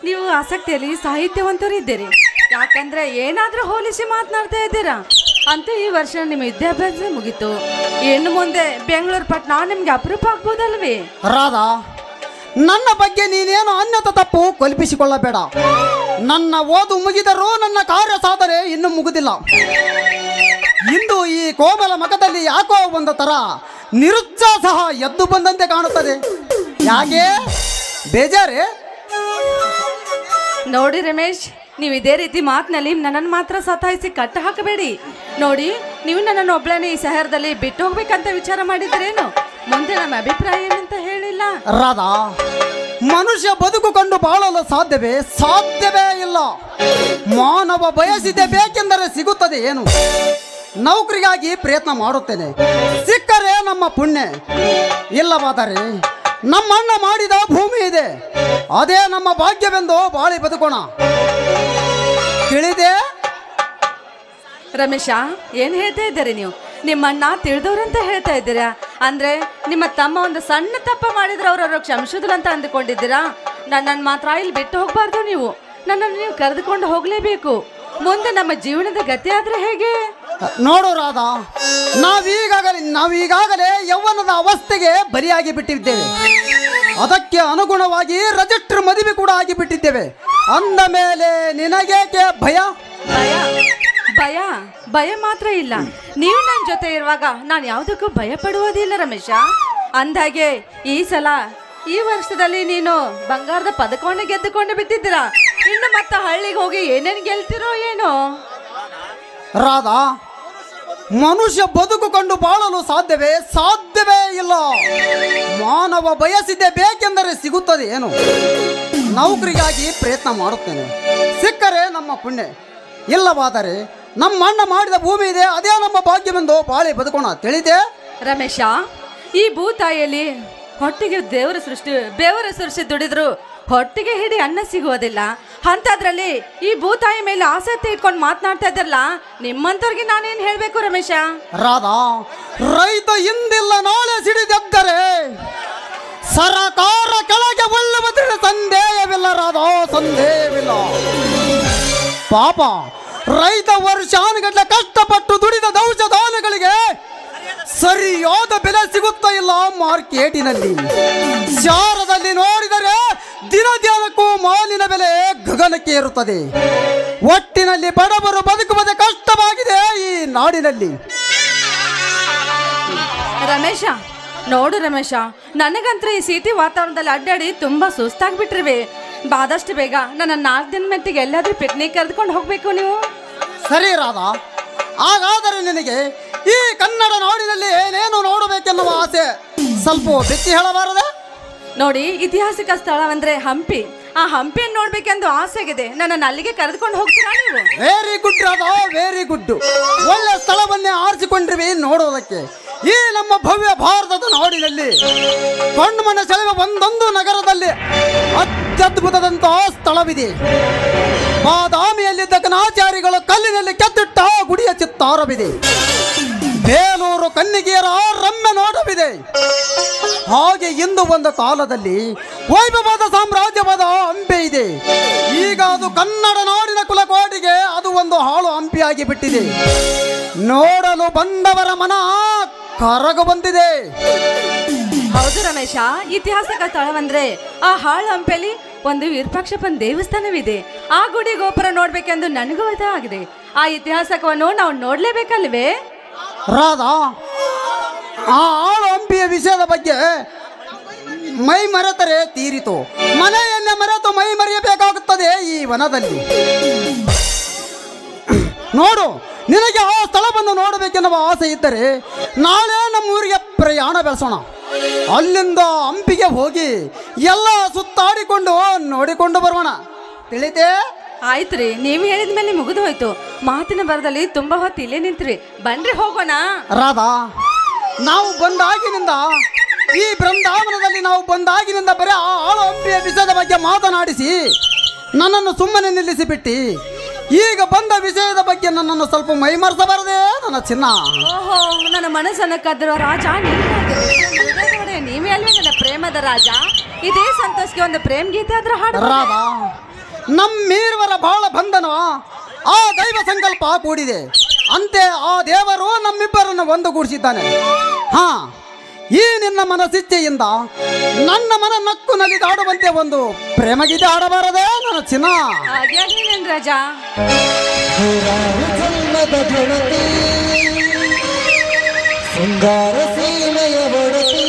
ನೀವು ಆಸಕ್ತಿಯಲ್ಲಿ ಸಾಹಿತ್ಯವಂತರಿದ್ದೀರಿ, ಯಾಕಂದ್ರೆ ಏನಾದ್ರೂ ಹೋಲಿಸಿ ಮಾತನಾಡ್ತಾ ಇದ್ದೀರಾ. ಅಂತೂ ಈ ವರ್ಷ ನಿಮ್ಮ ವಿದ್ಯಾಭ್ಯಾಸ ಮುಗೀತು, ಇನ್ನು ಮುಂದೆ ಬೆಂಗಳೂರು ಪಟ್ಟಣ ನಿಮ್ಗೆ ಅಪರೂಪ ಆಗ್ಬೋದಲ್ವೇ? ರಾಧಾ, ನನ್ನ ಬಗ್ಗೆ ನೀನೇನು ಅನ್ಯತ ತಪ್ಪು ಕಲ್ಪಿಸಿಕೊಳ್ಳಬೇಡ. ನನ್ನ ಓದು ಮುಗಿದರೂ ನನ್ನ ಕಾರ್ಯ ಸಾಧನೆ ಇನ್ನೂ ಮುಗಿದಿಲ್ಲ. ಇಂದು ಈ ಕೋಮಲ ಮಖದಲ್ಲಿ ಯಾಕೋ ಒಂದು ತರ ನಿರುತ್ಸಾಹ ಎದ್ದು ಬಂದಂತೆ ಕಾಣುತ್ತದೆ. ಯಾಕೆ ಬೇಜಾರೇ? ನೋಡಿ ರಮೇಶ್, ನೀವು ಇದೇ ರೀತಿ ಮಾತಿನಲ್ಲಿ ನನ್ನನ್ನು ಮಾತ್ರ ಸತಾಯಿಸಿ ಕಟ್ಟ ಹಾಕಬೇಡಿ. ನೋಡಿ, ನೀವು ನನ್ನನ್ನು ಒಬ್ಳೇನೆ ಈ ಶಹರದಲ್ಲಿ ಬಿಟ್ಟು ಹೋಗ್ಬೇಕಂತ ವಿಚಾರ ಮಾಡಿದ್ರೇನು? ಮುಂದೆ ನಮ್ಮ ಅಭಿಪ್ರಾಯ ಏನಂತ ಹೇಳಿಲ್ಲ. ರಾಧಾ, ಮನುಷ್ಯ ಬದುಕುಕೊಂಡು ಬಾಳಲು ಸಾಧ್ಯವೇ? ಸಾಧ್ಯವೇ ಇಲ್ಲ. ಮಾನವ ಬಯಸಿದೆ ಬೇಕೆಂದರೆ ಸಿಗುತ್ತದೆ ಏನು? ನೌಕರಿಗಾಗಿ ಪ್ರಯತ್ನ ಮಾಡುತ್ತೇನೆ, ಸಿಕ್ಕರೆ ನಮ್ಮ ಪುಣ್ಯ. ಇಲ್ಲವಾದರೆ ನಮ್ಮಣ್ಣ ಮಾಡಿದ ಭೂಮಿ ಇದೆ, ಅದೇ ನಮ್ಮ ಭಾಗ್ಯವೆಂದು ಬಾಳಿ ಬದುಕೋಣ. ತಿಳಿದೆ? ರಮೇಶ, ಏನ್ ಹೇಳ್ತಾ ಇದ್ದೀರಿ ನೀವು? ನಿಮ್ಮಣ್ಣ ತಿಳಿದವ್ರಂತ ಹೇಳ್ತಾ ಇದ್ದೀರಾ? ಅಂದ್ರೆ ನಿಮ್ಮ ತಮ್ಮ ಒಂದು ಸಣ್ಣ ತಪ್ಪ ಮಾಡಿದ್ರೆ ಅವ್ರವ್ರ ಕ್ಷಮಿಸುದಿಲ್ಲ ಅಂತ ಅಂದುಕೊಂಡಿದ್ದೀರಾ? ನನ್ನನ್ನು ಮಾತ್ರ ಇಲ್ಲಿ ಬಿಟ್ಟು ಹೋಗ್ಬಾರ್ದು. ನೀವು ನನ್ನನ್ನು ನೀವು ಕರೆದುಕೊಂಡು ಹೋಗ್ಲೇಬೇಕು. ಮುಂದೆ ನಮ್ಮ ಜೀವನದ ಗತಿ ಆದ್ರೆ ಹೇಗೆ? ನೋಡು ರಾಧಾ, ನಾವೀಗಾಗಲೇ ಯೌವನದ ಅವಸ್ಥೆಗೆ ಬಲಿಯಾಗಿ ಬಿಟ್ಟಿದ್ದೇವೆ. ಅದಕ್ಕೆ ಅನುಗುಣವಾಗಿ ರಜಿಸ್ಟರ್ ಮದುವೆ ಕೂಡ ಆಗಿ ಬಿಟ್ಟಿದ್ದೇವೆ. ಅಂದ ಮೇಲೆ ನಿನಗೇಕೆ ಭಯ? ಭಯ ಭಯ ಭಯ ಮಾತ್ರ ಇಲ್ಲ. ನೀವು ನನ್ನ ಜೊತೆ ಇರುವಾಗ ನಾನು ಯಾವುದಕ್ಕೂ ಭಯ ಪಡುವುದಿಲ್ಲ ರಮೇಶ. ಅಂದಾಗೆ ಈ ಸಲ ಈ ವರ್ಷದಲ್ಲಿ ನೀನು ಬಂಗಾರದ ಪದಕವನ್ನು ಗೆದ್ದುಕೊಂಡು ಬಿಟ್ಟಿದ್ದೀರಾ. ಇನ್ನು ಮತ್ತೆ ಹಳ್ಳಿಗೆ ಹೋಗಿ ಏನೇನು ಗೆಲ್ತಿರೋ ಏನೋ. ರಾಧಾ, ಮನುಷ್ಯ ಬದುಕುಕೊಂಡು ಬಾಳಲು ಸಾಧ್ಯವೇ? ಸಾಧ್ಯವೇ ಇಲ್ಲ. ಮಾನವ ಬಯಸಿದ್ದೇ ಬೇಕೆಂದರೆ ಸಿಗುತ್ತದೆ ಏನು? ನೌಕರಿಗಾಗಿ ಪ್ರಯತ್ನ ಮಾಡುತ್ತೇನೆ, ಸಿಕ್ಕರೆ ನಮ್ಮ ಪುಣ್ಯ, ಇಲ್ಲವಾದರೆ ನಮ್ಮ ಅಣ್ಣ ಮಾಡಿದ ಭೂಮಿ ಇದೆ, ಅದೇ ನಮ್ಮ ಭಾಗ್ಯವೆಂದು ಬಾಳಿ ಬದುಕೋಣ. ತಿಳಿದೆ ರಮೇಶ? ಈ ಭೂತಾಯಿಯಲ್ಲಿ ಹೊಟ್ಟಿಗೆ ಬೇವರ ಸೃಷ್ಟಿ ದುಡಿದ್ರು ಹೊಟ್ಟಿಗೆ ಹಿಡಿ ಅನ್ನ ಸಿಗುವುದಿಲ್ಲ. ಅಂಥದ್ರಲ್ಲಿ ಈ ಭೂತಾಯಿ ಮೇಲೆ ಆಸಕ್ತಿ ಇಟ್ಕೊಂಡು ಮಾತನಾಡ್ತಾ ಇದ್ದಾರಲ್ಲ, ನಿಮ್ಮಂತವ್ರಿಗೆ ನಾನೇನು ಹೇಳಬೇಕು ರಮೇಶ? ರಾಧಾ, ರೈತ ಇಂದಿಲ್ಲ ನಾಳೆ ಸಿಡಿದೆದ್ದರೆ ಸರಕಾರ ಕೆಳಗೆ ಒಳ್ಳುವುದರ ಸಂದೇಹವಿಲ್ಲ ರಾಧಾ, ಸಂದೇಹವಿಲ್ಲ. ಪಾಪ ರೈತ ವರ್ಷಾನುಗಟ್ಟಲೆ ಕಷ್ಟಪಟ್ಟು ದುಡಿದ ಔಷಧಾನುಗಳಿಗೆ ಸರಿಯಾದ ಬೆಲೆ ಸಿಗುತ್ತಾ ಇಲ್ಲ ಮಾರ್ಕೆಟಿನಲ್ಲಿ. ಶಾರದಲ್ಲಿ ನೋಡಿದರೆ ದಿನದಿನಕ್ಕೂ ಮಾಲಿನ ಬೆಲೆ ಗಗನಕ್ಕೆ ಏರುತ್ತದೆ. ಒಟ್ಟಿನಲ್ಲಿ ಬಡವರು ಬದುಕುವುದೇ ಕಷ್ಟವಾಗಿದೆ ಈ ನಾಡಿನಲ್ಲಿ. ರಮೇಶ ನೋಡು ರಮೇಶ, ನನಗಂತೂ ಈ ಸಿಟಿ ವಾತಾವರಣದಲ್ಲಿ ಅಡ್ಡಾಡಿ ತುಂಬಾ ಸುಸ್ತಾಗ್ಬಿಟ್ರಿವೆ. ಆದಷ್ಟು ಬೇಗ ನನ್ನ 4 ದಿನ ಮೆಟ್ಟಿಗೆ ಎಲ್ಲಾದ್ರೂ ಪಿಕ್ನಿಕ್ ಕರೆದುಕೊಂಡು ಹೋಗ್ಬೇಕು ನೀವು. ಸರಿ ರಾಧಾ, ಹಾಗಾದರೆ ನಿನಗೆ ಈ ಕನ್ನಡ ನಾಡಿನಲ್ಲಿ ಏನೇನು ನೋಡಬೇಕೆನ್ನುವ ಆಸೆ ಸ್ವಲ್ಪ ಬಿಚ್ಚಿ ಹೇಳಬಾರದೆ? ನೋಡಿ, ಐತಿಹಾಸಿಕ ಸ್ಥಳವಂದ್ರೆ ಹಂಪಿ. ಆ ಹಂಪಿಯನ್ನು ನೋಡ್ಬೇಕೆಂದು ಆಸೆ ಆಗಿದೆ, ನನ್ನನ್ನು ಅಲ್ಲಿಗೆ ಕರೆದುಕೊಂಡು ಹೋಗ್ತೀರಾ ನೀವು? Very good Radha, very good. ಒಳ್ಳೆ ಸ್ಥಳವನ್ನೇ ಆರಿಸಿಕೊಂಡಿರುವೆ ನೋಡುವುದಕ್ಕೆ. ಈ ನಮ್ಮ ಭವ್ಯ ಭಾರತದ ನಾಡಿನಲ್ಲಿ ಕಣ್ಣುಮನ ಸೆಳೆಯುವ ಒಂದೊಂದು ನಗರದಲ್ಲಿ ಅತ್ಯದ್ಭುತದಂತಹ ಸ್ಥಳವಿದೆ. ಬಾದಾಮಿಯಲ್ಲಿದ್ದ ಕನಾಚಾರಿಗಳು ಕಲ್ಲಿನಲ್ಲಿ ಕೆತ್ತಿಟ್ಟ ಗುಡಿಯ ಚಿತ್ತಾರವಿದೆ. ಬೇಲೂರು ಕನ್ನಿಗೆಯರ ರಮ್ಯ ನೋಟವಿದೆ. ಹಾಗೆ ಇಂದು ಒಂದು ಕಾಲದಲ್ಲಿ ವೈಭವದ ಸಾಮ್ರಾಜ್ಯವಾದ ಹಂಪಿ ಇದೆ. ಈಗ ಅದು ಕನ್ನಡ ನಾಡಿನ ಕುಲಕೋಟಿಗೆ ಅದು ಒಂದು ಹಾಳು ಹಂಪಿಯಾಗಿ ಬಿಟ್ಟಿದೆ. ನೋಡಲು ಬಂದವರ ಮನ ಕರಗ ಬಂದಿದೆ. ಹೌದು ರಮೇಶ, ಇತಿಹಾಸಿಕ ಸ್ಥಳವಂದ್ರೆ ಆ ಹಾಳು ಹಂಪಿಯಲ್ಲಿ ಒಂದು ವಿರೂಪಾಕ್ಷಪ್ಪನ ದೇವಸ್ಥಾನವಿದೆ. ಆ ಗುಡಿ ಗೋಪುರ ನೋಡ್ಬೇಕೆಂದು ನನಗೂ ಆಗಿದೆ. ಆ ಇತಿಹಾಸಕವನ್ನು ನಾವು ನೋಡ್ಲೇಬೇಕಲ್ವೇ? ರಾಧಾ, ಆ ಹಾಳು ಹಂಪಿಯ ವಿಷಯದ ಬಗ್ಗೆ ಮೈ ಮರೆತರೆ ತೀರಿತು. ಮನೆಯನ್ನೇ ಮರೆತು ಮೈ ಮರೆಯಬೇಕಾಗುತ್ತದೆ ಈ ವನದಲ್ಲಿ. ನೋಡು, ನಿನಗೆ ಆ ಸ್ಥಳವನ್ನು ನೋಡಬೇಕೆನ್ನುವ ಆಸೆ ಇದ್ದರೆ ನಾಳೆ ನಮ್ಮೂರಿಗೆ ಪ್ರಯಾಣ ಬೆಳೆಸೋಣ. ಅಲ್ಲಿಂದ ಹಂಪಿಗೆ ಹೋಗಿ ಎಲ್ಲ ಸುತ್ತಾಡಿಕೊಂಡು ನೋಡಿಕೊಂಡು ಬರೋಣ. ತಿಳಿತೇ? ಆಯ್ತು ರೀ, ನೀವು ಹೇಳಿದ ಮೇಲೆ ಮುಗಿದು ಹೋಯ್ತು. ಮಾತಿನ ಬರದಲ್ಲಿ ತುಂಬಾ ಹೊತ್ತು ಇಲ್ಲೇ ನಿಂತ್ರಿ, ಬನ್ರಿ ಹೋಗೋಣ. ರಾಧಾ, ನಾವು ಬಂದಾಗಿನಿಂದ ಈ ಬೃಂದಾವನದಲ್ಲಿ ನಾವು ಬಂದಾಗಿನಿಂದ ಬರೀ ಆ ಹಾಳು ಹಂಪಿಯ ವಿಷಯದ ಬಗ್ಗೆ ಮಾತನಾಡಿಸಿ ನನ್ನನ್ನು ಸುಮ್ಮನೆ ನಿಲ್ಲಿಸಿಬಿಟ್ಟು ಈಗ ಬಂದ ವಿಷಯದ ಬಗ್ಗೆ ನನ್ನನ್ನು ಸ್ವಲ್ಪ ಮೈಮರೆಸಬಾರದೆ ನನ್ನ ಚಿನ್ನ. ಓಹೋ, ನನ್ನ ಮನಸ್ಸನ್ನು ಕದ್ದಿರುವ ರಾಜ ನೀವೇ ಅಲ್ವೇ ನನ್ನ ಪ್ರೇಮದ ರಾಜ. ಇದೇ ಸಂತೋಷಕ್ಕೆ ಒಂದು ಪ್ರೇಮ್ ಗೀತೆ ಆದ್ರೂ ಹಾಡು. ರಾಧಾ, ನಮ್ಮೀರ್ವರ ಬಾಳ ಬಂಧನ ಆ ದೈವ ಸಂಕಲ್ಪ ಕೂಡಿದೆ. ಅಂತೆ ಆ ದೇವರು ನಮ್ಮಿಬ್ಬರನ್ನು ಒಂದುಗೂಡಿಸಿದ್ದಾನೆ. ಹಾ, ಈ ನಿನ್ನ ಮನಸ್ಸಿಚ್ಛೆಯಿಂದ ನನ್ನ ಮನ ನಕ್ಕು ನಲಿದಾಡುವಂತೆ ಒಂದು ಪ್ರೇಮಗೀತೆ ಆಡಬಾರದೆ ನನ್ನ ಚಿನ್ನ? ರಾಜ. ಸಿಂಗಾರ ಸೀಮೆಯ ಒಡತಿ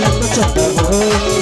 ಎಷ್ಟು ಚಂದವೋ